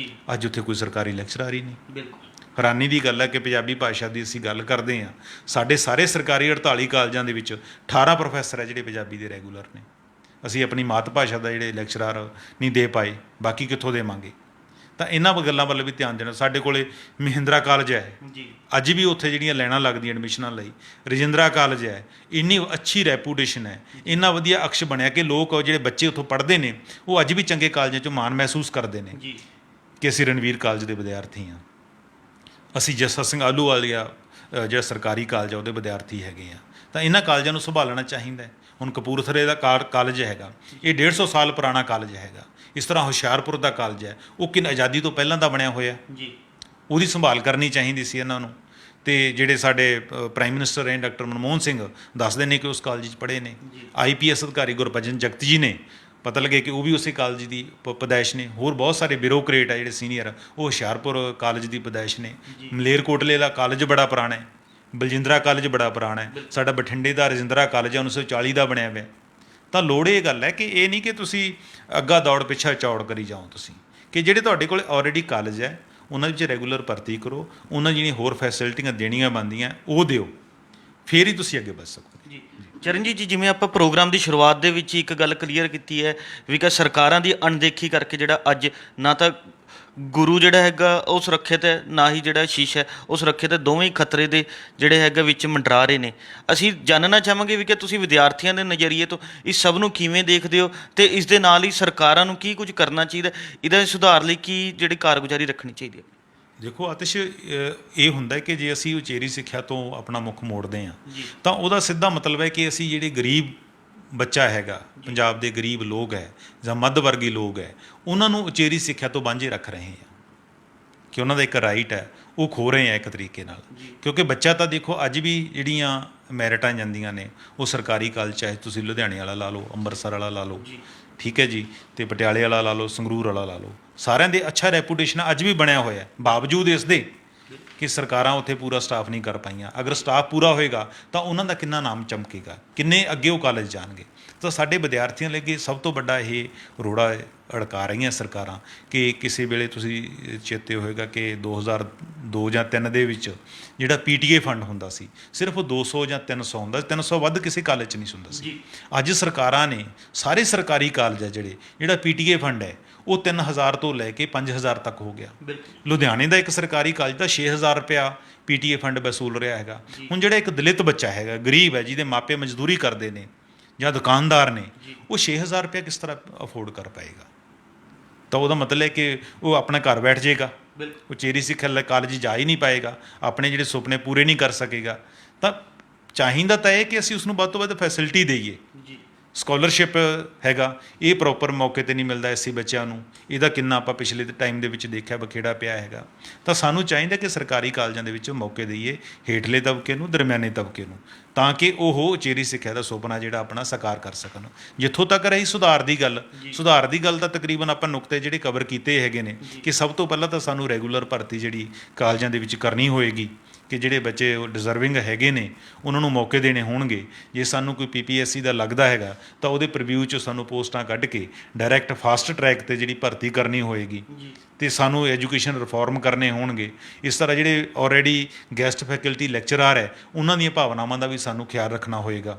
ਅੱਜ ਉੱਥੇ ਕੋਈ ਸਰਕਾਰੀ ਲੈਕਚਰਾਰ ਹੀ ਨਹੀਂ। ਬਿਲਕੁਲ ਹੈਰਾਨੀ ਦੀ ਗੱਲ ਹੈ ਕਿ ਪੰਜਾਬੀ ਭਾਸ਼ਾ ਦੀ ਅਸੀਂ ਗੱਲ ਕਰਦੇ ਹਾਂ, ਸਾਡੇ ਸਾਰੇ ਸਰਕਾਰੀ 48 ਕਾਲਜਾਂ ਦੇ ਵਿੱਚ 18 ਪ੍ਰੋਫੈਸਰ ਹੈ ਜਿਹੜੇ ਪੰਜਾਬੀ ਦੇ ਰੈਗੂਲਰ ਨੇ। ਅਸੀਂ ਆਪਣੀ ਮਾਤ ਭਾਸ਼ਾ ਦਾ ਜਿਹੜੇ ਲੈਕਚਰਾਰ ਨਹੀਂ ਦੇ ਪਾਏ, ਬਾਕੀ ਕਿੱਥੋਂ ਦੇਵਾਂਗੇ? ਤਾਂ ਇਹਨਾਂ ਗੱਲਾਂ ਵੱਲ ਵੀ ਧਿਆਨ ਦੇਣਾ। ਸਾਡੇ ਕੋਲ ਮਹਿੰਦਰਾ ਕਾਲਜ ਹੈ, ਅੱਜ ਵੀ ਉੱਥੇ ਜਿਹੜੀਆਂ ਲਾਈਨਾਂ ਲੱਗਦੀਆਂ ਐਡਮਿਸ਼ਨਾਂ ਲਈ। ਰਜਿੰਦਰਾ ਕਾਲਜ ਹੈ, ਇੰਨੀ ਅੱਛੀ ਰੈਪੂਟੇਸ਼ਨ ਹੈ, ਇੰਨਾ ਵਧੀਆ ਅਕਸ਼ ਬਣਿਆ ਕਿ ਲੋਕ ਜਿਹੜੇ ਬੱਚੇ ਉੱਥੋਂ ਪੜ੍ਹਦੇ ਨੇ ਉਹ ਅੱਜ ਵੀ ਚੰਗੇ ਕਾਲਜਾਂ 'ਚੋਂ ਮਾਣ ਮਹਿਸੂਸ ਕਰਦੇ ਨੇ ਕਿ ਅਸੀਂ ਰਣਵੀਰ ਕਾਲਜ ਦੇ ਵਿਦਿਆਰਥੀ ਹਾਂ, ਅਸੀਂ ਜੱਸਾ ਸਿੰਘ ਆਹਲੂਵਾਲੀਆ ਜਿਹੜਾ ਸਰਕਾਰੀ ਕਾਲਜ ਆ ਉਹਦੇ ਵਿਦਿਆਰਥੀ ਹੈਗੇ ਆ। ਤਾਂ ਇਹਨਾਂ ਕਾਲਜਾਂ ਨੂੰ ਸੰਭਾਲਣਾ ਚਾਹੀਦਾ ਹੈ। ਹੁਣ ਕਪੂਰਥਲੇ ਦਾ ਕਾਲਜ ਹੈਗਾ, ਇਹ 150 ਸਾਲ ਪੁਰਾਣਾ ਕਾਲਜ ਹੈਗਾ। ਇਸ ਤਰ੍ਹਾਂ ਹੁਸ਼ਿਆਰਪੁਰ ਦਾ ਕਾਲਜ ਹੈ, ਉਹ ਆਜ਼ਾਦੀ ਤੋਂ ਪਹਿਲਾਂ ਦਾ ਬਣਿਆ ਹੋਇਆ, ਉਹਦੀ ਸੰਭਾਲ ਕਰਨੀ ਚਾਹੀਦੀ ਸੀ ਇਹਨਾਂ ਨੂੰ। ਅਤੇ ਜਿਹੜੇ ਸਾਡੇ ਪ੍ਰਾਈਮ ਮਿਨਿਸਟਰ ਰਹੇ ਡਾਕਟਰ ਮਨਮੋਹਨ ਸਿੰਘ ਦੱਸਦੇ ਨੇ ਕਿ ਉਸ ਕਾਲਜ 'ਚ ਪੜ੍ਹੇ ਨੇ। IPS ਅਧਿਕਾਰੀ ਗੁਰਭਜਨ ਜਗਤ ਜੀ ਨੇ, ਪਤਾ ਲੱਗੇ ਕਿ ਉਹ ਵੀ ਉਸੇ ਕਾਲਜ ਦੀ ਪੈਦਾਇਸ਼ ਨੇ। ਹੋਰ ਬਹੁਤ ਸਾਰੇ ਬਿਊਰੋਕਰੇਟ ਆ ਜਿਹੜੇ ਸੀਨੀਅਰ, ਉਹ ਹੁਸ਼ਿਆਰਪੁਰ ਕਾਲਜ ਦੀ ਪੈਦਾਇਸ਼ ਨੇ। ਮਲੇਰਕੋਟਲੇ ਦਾ ਕਾਲਜ ਬੜਾ ਪੁਰਾਣਾ ਹੈ, ਬਲਜਿੰਦਰਾ ਕਾਲਜ ਬੜਾ ਪੁਰਾਣਾ ਹੈ, ਸਾਡਾ ਬਠਿੰਡੇ ਦਾ ਰਜਿੰਦਰਾ ਕਾਲਜ 1940 ਦਾ ਬਣਿਆ ਹੋਇਆ। ਤਾਂ ਲੋੜ ਇਹ ਗੱਲ ਹੈ ਕਿ ਇਹ ਨਹੀਂ ਕਿ ਤੁਸੀਂ ਅੱਗਾ ਦੌੜ ਪਿੱਛਾ ਚੌੜ ਕਰੀ ਜਾਓ, ਤੁਸੀਂ ਕਿ ਜਿਹੜੇ ਤੁਹਾਡੇ ਕੋਲ ਆਲਰੇਡੀ ਕਾਲਜ ਹੈ ਉਹਨਾਂ ਵਿੱਚ ਰੈਗੂਲਰ ਭਰਤੀ ਕਰੋ, ਉਹਨਾਂ ਜਿਹੜੀਆਂ ਹੋਰ ਫੈਸਿਲਿਟੀਆਂ ਦੇਣੀਆਂ ਬਣਦੀਆਂ ਉਹ ਦਿਓ, ਫਿਰ ਹੀ ਤੁਸੀਂ ਅੱਗੇ ਵੱਧ ਸਕੋਗੇ। ਚਰਨਜੀਤ ਜੀ, ਜਿਵੇਂ ਆਪਾਂ ਪ੍ਰੋਗਰਾਮ ਦੀ ਸ਼ੁਰੂਆਤ ਦੇ ਵਿੱਚ ਇੱਕ ਗੱਲ ਕਲੀਅਰ ਕੀਤੀ ਹੈ ਵੀ ਕਿ ਸਰਕਾਰਾਂ ਦੀ ਅਣਦੇਖੀ ਕਰਕੇ ਜਿਹੜਾ ਅੱਜ ਨਾ ਤਾਂ ਗੁਰੂ ਜਿਹੜਾ ਹੈਗਾ ਉਹ ਸੁਰੱਖਿਅਤ ਹੈ, ਨਾ ਹੀ ਜਿਹੜਾ ਸ਼ੀਸ਼ ਹੈ ਉਹ ਸੁਰੱਖਿਅਤ ਹੈ। ਦੋਵੇਂ ਹੀ ਖਤਰੇ ਦੇ ਜਿਹੜੇ ਹੈਗਾ ਵਿੱਚ ਮੰਡਰਾ ਰਹੇ ਨੇ। ਅਸੀਂ ਜਾਣਨਾ ਚਾਹਾਂਗੇ ਵੀ ਕਿ ਤੁਸੀਂ ਵਿਦਿਆਰਥੀਆਂ ਦੇ ਨਜ਼ਰੀਏ ਤੋਂ ਇਸ ਸਭ ਨੂੰ ਕਿਵੇਂ ਦੇਖਦੇ ਹੋ, ਤੇ ਇਸ ਦੇ ਨਾਲ ਹੀ ਸਰਕਾਰਾਂ ਨੂੰ ਕੀ ਕੁਝ ਕਰਨਾ ਚਾਹੀਦਾ, ਇਹਦਾ ਸੁਧਾਰ ਲਈ ਕੀ ਜਿਹੜੀ ਕਾਰਗੁਜ਼ਾਰੀ ਰੱਖਣੀ ਚਾਹੀਦੀ ਹੈ? ਦੇਖੋ ਆਤਿਸ਼, ਇਹ ਹੁੰਦਾ ਹੈ ਕਿ ਜੇ ਅਸੀਂ ਉਚੇਰੀ ਸਿੱਖਿਆ ਤੋਂ ਆਪਣਾ ਮੁੱਖ ਮੋੜਦੇ ਹਾਂ ਤਾਂ ਉਹਦਾ ਸਿੱਧਾ ਮਤਲਬ ਹੈ ਕਿ ਅਸੀਂ ਜਿਹੜੇ ਗਰੀਬ ਬੱਚਾ ਹੈਗਾ, ਪੰਜਾਬ ਦੇ ਗਰੀਬ ਲੋਕ ਹੈ ਜਾਂ ਮੱਧ ਵਰਗੀ ਲੋਕ ਹੈ, ਉਹਨਾਂ ਨੂੰ ਉਚੇਰੀ ਸਿੱਖਿਆ ਤੋਂ ਵਾਂਝੇ ਰੱਖ ਰਹੇ ਹਾਂ, ਕਿ ਉਹਨਾਂ ਦਾ ਇੱਕ ਰਾਈਟ ਹੈ ਉਹ ਖੋ ਰਹੇ ਆ ਇੱਕ ਤਰੀਕੇ ਨਾਲ। ਕਿਉਂਕਿ ਬੱਚਾ ਤਾਂ ਦੇਖੋ ਅੱਜ ਵੀ ਜਿਹੜੀਆਂ ਮੈਰਿਟਾਂ ਜਾਂਦੀਆਂ ਨੇ ਉਹ ਸਰਕਾਰੀ ਕਾਲਜ, ਚਾਹੇ ਤੁਸੀਂ ਲੁਧਿਆਣੇ ਵਾਲਾ ਲਾ ਲਓ, ਅੰਮ੍ਰਿਤਸਰ ਵਾਲਾ ਲਾ ਲਓ, ਠੀਕ ਹੈ ਜੀ, ਅਤੇ ਪਟਿਆਲੇ ਵਾਲਾ ਲਾ ਲਓ, ਸੰਗਰੂਰ ਵਾਲਾ ਲਾ ਲਓ, ਸਾਰਿਆਂ ਦੇ ਅੱਛਾ ਰੈਪੂਟੇਸ਼ਨ ਅੱਜ ਵੀ ਬਣਿਆ ਹੋਇਆ, ਬਾਵਜੂਦ ਇਸ ਦੇ ਕਿ ਸਰਕਾਰਾਂ ਉੱਥੇ ਪੂਰਾ ਸਟਾਫ ਨਹੀਂ ਕਰ ਪਾਈਆਂ। ਅਗਰ ਸਟਾਫ ਪੂਰਾ ਹੋਏਗਾ ਤਾਂ ਉਹਨਾਂ ਦਾ ਕਿੰਨਾ ਨਾਮ ਚਮਕੇਗਾ, ਕਿੰਨੇ ਅੱਗੇ ਉਹ ਕਾਲਜ ਜਾਣਗੇ। ਤਾਂ ਸਾਡੇ ਵਿਦਿਆਰਥੀਆਂ ਲਈ ਸਭ ਤੋਂ ਵੱਡਾ ਇਹ ਰੋੜਾ ਅੜਕਾ ਰਹੀਆਂ ਸਰਕਾਰਾਂ ਕਿ ਕਿਸੇ ਵੇਲੇ ਤੁਸੀਂ ਚੇਤੇ ਹੋਏਗਾ ਕਿ 2002 ਜਾਂ 3 ਦੇ ਵਿੱਚ ਜਿਹੜਾ PTA ਫੰਡ ਹੁੰਦਾ ਸੀ ਸਿਰਫ 200 ਜਾਂ 300 ਹੁੰਦਾ, 300 ਵੱਧ ਕਿਸੇ ਕਾਲਜ 'ਚ ਨਹੀਂ ਹੁੰਦਾ ਸੀ। ਅੱਜ ਸਰਕਾਰਾਂ ਨੇ ਸਾਰੇ ਸਰਕਾਰੀ ਕਾਲਜ ਹੈ ਜਿਹੜਾ PTA ਫੰਡ ਹੈ ਉਹ 3000 ਤੋਂ ਲੈ ਕੇ 5000 ਤੱਕ ਹੋ ਗਿਆ। ਲੁਧਿਆਣੇ ਦਾ ਇੱਕ ਸਰਕਾਰੀ ਕਾਲਜ ਦਾ 6000 ਰੁਪਇਆ PTA ਫੰਡ ਵਸੂਲ ਰਿਹਾ ਹੈਗਾ। ਹੁਣ ਜਿਹੜਾ ਇੱਕ ਦਲਿਤ ਬੱਚਾ ਹੈਗਾ, ਗਰੀਬ ਹੈ, ਜਿਹਦੇ ਮਾਪੇ ਮਜ਼ਦੂਰੀ ਕਰਦੇ ਨੇ ਜਾਂ ਦੁਕਾਨਦਾਰ ਨੇ, ਉਹ 6000 ਰੁਪਇਆ ਕਿਸ ਤਰ੍ਹਾਂ ਅਫੋਰਡ ਕਰ ਪਾਏਗਾ? ਤਾਂ ਉਹਦਾ ਮਤਲਬ ਹੈ ਕਿ ਉਹ ਆਪਣਾ ਘਰ ਬੈਠ ਜਾਏਗਾ, ਉਚੇਰੀ ਸਿੱਖਿਆ ਕਾਲਜ ਜਾ ਹੀ ਨਹੀਂ ਪਾਏਗਾ, ਆਪਣੇ ਜਿਹੜੇ ਸੁਪਨੇ ਪੂਰੇ ਨਹੀਂ ਕਰ ਸਕੇਗਾ। ਤਾਂ ਚਾਹੀਦਾ ਤਾਂ ਇਹ ਕਿ ਅਸੀਂ ਉਸਨੂੰ ਵੱਧ ਤੋਂ ਵੱਧ ਫੈਸਿਲਿਟੀ ਦੇਈਏ। ਸਕਾਲਰਸ਼ਿਪ ਹੈਗਾ, ਇਹ ਪ੍ਰੋਪਰ ਮੌਕੇ 'ਤੇ ਨਹੀਂ ਮਿਲਦਾ ਐਸੀ ਬੱਚਿਆਂ ਨੂੰ, ਇਹਦਾ ਕਿੰਨਾ ਆਪਾਂ ਪਿਛਲੇ ਟਾਈਮ ਦੇ ਵਿੱਚ ਦੇਖਿਆ ਬਖੇੜਾ ਪਿਆ ਹੈਗਾ। ਤਾਂ ਸਾਨੂੰ ਚਾਹੀਦਾ ਕਿ ਸਰਕਾਰੀ ਕਾਲਜਾਂ ਦੇ ਵਿੱਚ ਮੌਕੇ ਦੇਈਏ ਹੇਠਲੇ ਤਬਕੇ ਨੂੰ, ਦਰਮਿਆਨੇ ਤਬਕੇ ਨੂੰ, ਤਾਂ ਕਿ ਉਹ ਉਚੇਰੀ ਸਿੱਖਿਆ ਦਾ ਸੁਪਨਾ ਜਿਹੜਾ ਆਪਣਾ ਸਾਕਾਰ ਕਰ ਸਕਣ। ਜਿੱਥੋਂ ਤੱਕ ਰਹੀ ਸੁਧਾਰ ਦੀ ਗੱਲ ਤਾਂ ਤਕਰੀਬਨ ਆਪਾਂ ਨੁਕਤੇ ਜਿਹੜੇ ਕਵਰ ਕੀਤੇ ਹੈਗੇ ਨੇ ਕਿ ਸਭ ਤੋਂ ਪਹਿਲਾਂ ਤਾਂ ਸਾਨੂੰ ਰੈਗੂਲਰ ਭਰਤੀ ਜਿਹੜੀ ਕਾਲਜਾਂ ਦੇ ਵਿੱਚ ਕਰਨੀ ਹੋਏਗੀ, ਕਿ ਜਿਹੜੇ ਬੱਚੇ ਉਹ ਡਿਜ਼ਰਵਿੰਗ ਹੈਗੇ ਨੇ ਉਹਨਾਂ ਨੂੰ ਮੌਕੇ ਦੇਣੇ ਹੋਣਗੇ। ਜੇ ਸਾਨੂੰ ਕੋਈ PPSC ਦਾ ਲੱਗਦਾ ਹੈਗਾ ਤਾਂ ਉਹਦੇ ਪ੍ਰੀਵਿਊ 'ਚੋਂ ਸਾਨੂੰ ਪੋਸਟਾਂ ਕੱਢ ਕੇ ਡਾਇਰੈਕਟ ਫਾਸਟ ਟਰੈਕ 'ਤੇ ਜਿਹੜੀ ਭਰਤੀ ਕਰਨੀ ਹੋਏਗੀ, ਅਤੇ ਸਾਨੂੰ ਐਜੂਕੇਸ਼ਨ ਰਿਫੋਰਮ ਕਰਨੇ ਹੋਣਗੇ। ਇਸ ਤਰ੍ਹਾਂ ਜਿਹੜੇ ਆਲਰੇਡੀ ਗੈਸਟ ਫੈਕਲਟੀ ਲੈਕਚਰਾਰ ਹੈ ਉਹਨਾਂ ਦੀਆਂ ਭਾਵਨਾਵਾਂ ਦਾ ਵੀ ਸਾਨੂੰ ਖਿਆਲ ਰੱਖਣਾ ਹੋਏਗਾ।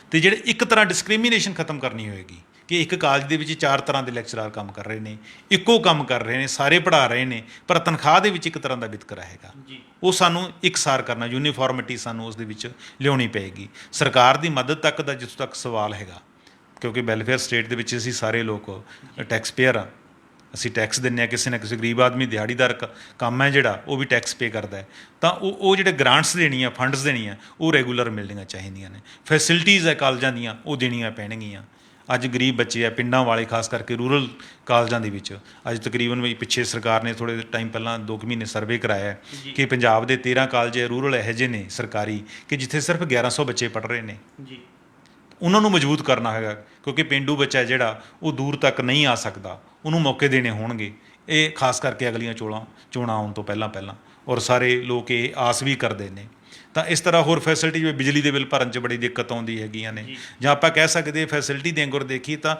ਅਤੇ ਜਿਹੜੇ ਇੱਕ ਤਰ੍ਹਾਂ ਡਿਸਕ੍ਰਿਮੀਨੇਸ਼ਨ ਖਤਮ ਕਰਨੀ ਹੋਏਗੀ ਕਿ ਇੱਕ ਕਾਲਜ ਦੇ ਵਿੱਚ 4 ਤਰ੍ਹਾਂ ਦੇ ਲੈਕਚਰਾਰ ਕੰਮ ਕਰ ਰਹੇ ਨੇ, ਇੱਕੋ ਕੰਮ ਕਰ ਰਹੇ ਨੇ, ਸਾਰੇ ਪੜ੍ਹਾ ਰਹੇ ਨੇ, ਪਰ ਤਨਖਾਹ ਦੇ ਵਿੱਚ ਇੱਕ ਤਰ੍ਹਾਂ ਦਾ ਵਿਤਕਰਾ ਹੈਗਾ। ਉਹ ਸਾਨੂੰ ਇਕਸਾਰ ਕਰਨਾ, ਯੂਨੀਫਾਰਮਿਟੀ ਸਾਨੂੰ ਉਸ ਦੇ ਵਿੱਚ ਲਿਆਉਣੀ ਪਏਗੀ। ਸਰਕਾਰ ਦੀ ਮਦਦ ਤੱਕ ਦਾ ਜਿੱਥੋਂ ਤੱਕ ਸਵਾਲ ਹੈਗਾ, ਕਿਉਂਕਿ ਵੈਲਫੇਅਰ ਸਟੇਟ ਦੇ ਵਿੱਚ ਅਸੀਂ ਸਾਰੇ ਲੋਕ ਟੈਕਸ ਪੇਅਰ ਆ, ਅਸੀਂ ਟੈਕਸ ਦਿੰਦੇ ਹਾਂ। ਕਿਸੇ ਨਾ ਕਿਸੇ ਗਰੀਬ ਆਦਮੀ ਦਿਹਾੜੀਦਾਰ ਕੰਮ ਹੈ ਜਿਹੜਾ ਉਹ ਵੀ ਟੈਕਸ ਪੇ ਕਰਦਾ ਹੈ। ਤਾਂ ਉਹ ਜਿਹੜੇ ਗ੍ਰਾਂਟਸ ਦੇਣੀਆਂ, ਫੰਡਸ ਦੇਣੀਆਂ, ਉਹ ਰੈਗੂਲਰ ਮਿਲਣੀਆਂ ਚਾਹੀਦੀਆਂ ਨੇ। ਫੈਸਿਲਿਟੀਜ਼ ਹੈ ਕਾਲਜਾਂ ਦੀਆਂ ਉਹ ਦੇਣੀਆਂ ਪੈਣਗੀਆਂ। ਅੱਜ ਗਰੀਬ ਬੱਚੇ ਆ ਪਿੰਡਾਂ ਵਾਲੇ, ਖਾਸ ਕਰਕੇ ਰੂਰਲ ਕਾਲਜਾਂ ਦੇ ਵਿੱਚ, ਅੱਜ ਤਕਰੀਬਨ ਵੀ ਪਿੱਛੇ ਸਰਕਾਰ ਨੇ ਥੋੜ੍ਹੇ ਟਾਈਮ ਪਹਿਲਾਂ 2 ਮਹੀਨੇ ਸਰਵੇ ਕਰਾਇਆ ਕਿ ਪੰਜਾਬ ਦੇ 13 ਕਾਲਜ ਰੂਰਲ ਇਹੋ ਜਿਹੇ ਨੇ ਸਰਕਾਰੀ ਕਿ ਜਿੱਥੇ ਸਿਰਫ 1100 ਬੱਚੇ ਪੜ੍ਹ ਰਹੇ ਨੇ। ਉਹਨਾਂ ਨੂੰ ਮਜ਼ਬੂਤ ਕਰਨਾ ਹੈਗਾ, ਕਿਉਂਕਿ ਪੇਂਡੂ ਬੱਚਾ ਜਿਹੜਾ ਉਹ ਦੂਰ ਤੱਕ ਨਹੀਂ ਆ ਸਕਦਾ, ਉਹਨੂੰ ਮੌਕੇ ਦੇਣੇ ਹੋਣਗੇ। ਇਹ ਖਾਸ ਕਰਕੇ ਅਗਲੀਆਂ ਚੋਣਾਂ ਆਉਣ ਤੋਂ ਪਹਿਲਾਂ ਔਰ ਸਾਰੇ ਲੋਕ ਇਹ ਆਸ ਵੀ ਕਰਦੇ ਨੇ। ਤਾਂ ਇਸ ਤਰ੍ਹਾਂ ਹੋਰ ਫੈਸਿਲਿਟੀ, ਜਿਵੇਂ ਬਿਜਲੀ ਦੇ ਬਿੱਲ ਭਰਨ 'ਚ ਬੜੀ ਦਿੱਕਤ ਆਉਂਦੀ ਹੈਗੀਆਂ ਨੇ, ਜਾਂ ਆਪਾਂ ਕਹਿ ਸਕਦੇ ਫੈਸਿਲਿਟੀ ਦੇ ਅੰਗਰ ਦੇਖੀਏ ਤਾਂ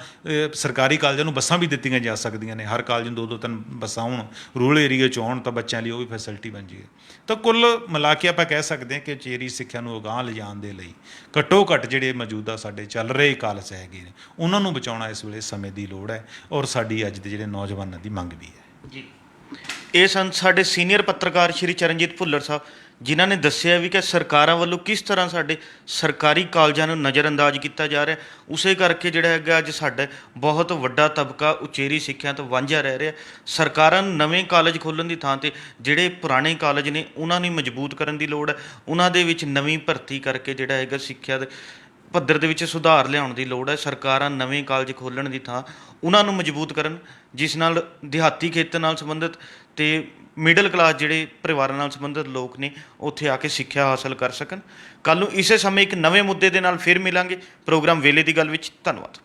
ਸਰਕਾਰੀ ਕਾਲਜਾਂ ਨੂੰ ਬੱਸਾਂ ਵੀ ਦਿੱਤੀਆਂ ਜਾ ਸਕਦੀਆਂ ਨੇ। ਹਰ ਕਾਲਜ ਨੂੰ 2-3 ਬੱਸਾਂ ਹੋਣ, ਰੂਰਲ ਏਰੀਆ 'ਚ ਆਉਣ ਤਾਂ ਬੱਚਿਆਂ ਲਈ ਉਹ ਵੀ ਫੈਸਿਲਿਟੀ ਬਣ ਜਾਏ। ਤਾਂ ਕੁੱਲ ਮਿਲਾ ਕੇ ਆਪਾਂ ਕਹਿ ਸਕਦੇ ਹਾਂ ਕਿ ਉਚੇਰੀ ਸਿੱਖਿਆ ਨੂੰ ਅਗਾਂਹ ਲਿਜਾਣ ਦੇ ਲਈ ਘੱਟੋ ਘੱਟ ਜਿਹੜੇ ਮੌਜੂਦਾ ਸਾਡੇ ਚੱਲ ਰਹੇ ਕਾਲਜ ਹੈਗੇ ਨੇ ਉਹਨਾਂ ਨੂੰ ਬਚਾਉਣਾ ਇਸ ਵੇਲੇ ਸਮੇਂ ਦੀ ਲੋੜ ਹੈ, ਔਰ ਸਾਡੀ ਅੱਜ ਦੇ ਜਿਹੜੇ ਨੌਜਵਾਨਾਂ ਦੀ ਮੰਗ ਵੀ ਹੈ। ਇਹ ਸਨ ਸਾਡੇ ਸੀਨੀਅਰ ਪੱਤਰਕਾਰ ਸ਼੍ਰੀ ਚਰਨਜੀਤ ਭੁੱਲਰ ਸਾਹਿਬ, ਜਿਨ੍ਹਾਂ ਨੇ ਦੱਸਿਆ ਵੀ ਕਿ ਸਰਕਾਰਾਂ ਵੱਲੋਂ ਕਿਸ ਤਰ੍ਹਾਂ ਸਾਡੇ ਸਰਕਾਰੀ ਕਾਲਜਾਂ ਨੂੰ ਨਜ਼ਰਅੰਦਾਜ਼ ਕੀਤਾ ਜਾ ਰਿਹਾ। ਉਸੇ ਕਰਕੇ ਜਿਹੜਾ ਹੈਗਾ ਅੱਜ ਸਾਡਾ ਬਹੁਤ ਵੱਡਾ ਤਬਕਾ ਉਚੇਰੀ ਸਿੱਖਿਆ ਤੋਂ ਵਾਂਝਾ ਰਹਿ ਰਿਹਾ। ਸਰਕਾਰਾਂ ਨੂੰ ਨਵੇਂ ਕਾਲਜ ਖੋਲ੍ਹਣ ਦੀ ਥਾਂ 'ਤੇ ਜਿਹੜੇ ਪੁਰਾਣੇ ਕਾਲਜ ਨੇ ਉਹਨਾਂ ਨੂੰ ਮਜ਼ਬੂਤ ਕਰਨ ਦੀ ਲੋੜ ਹੈ। ਉਹਨਾਂ ਦੇ ਵਿੱਚ ਨਵੀਂ ਭਰਤੀ ਕਰਕੇ ਜਿਹੜਾ ਹੈਗਾ ਸਿੱਖਿਆ ਦੇ ਪੱਧਰ ਦੇ ਵਿੱਚ ਸੁਧਾਰ ਲਿਆਉਣ ਦੀ ਲੋੜ ਹੈ। ਸਰਕਾਰਾਂ ਨਵੇਂ ਕਾਲਜ ਖੋਲ੍ਹਣ ਦੀ ਥਾਂ ਉਹਨਾਂ ਨੂੰ ਮਜ਼ਬੂਤ ਕਰਨ, ਜਿਸ ਨਾਲ ਦਿਹਾਤੀ ਖੇਤਰ ਨਾਲ ਸੰਬੰਧਿਤ ਅਤੇ ਮਿਡਲ ਕਲਾਸ ਜਿਹੜੇ ਪਰਿਵਾਰਾਂ ਨਾਲ ਸੰਬੰਧਿਤ ਲੋਕ ਨੇ ਉੱਥੇ ਆ ਕੇ ਸਿੱਖਿਆ ਹਾਸਲ ਕਰ ਸਕਣ। ਕੱਲ੍ਹ ਨੂੰ ਇਸੇ ਸਮੇਂ ਇੱਕ ਨਵੇਂ ਮੁੱਦੇ ਦੇ ਨਾਲ ਫਿਰ ਮਿਲਾਂਗੇ ਪ੍ਰੋਗਰਾਮ ਵੇਲੇ ਦੀ ਗੱਲ ਵਿੱਚ। ਧੰਨਵਾਦ।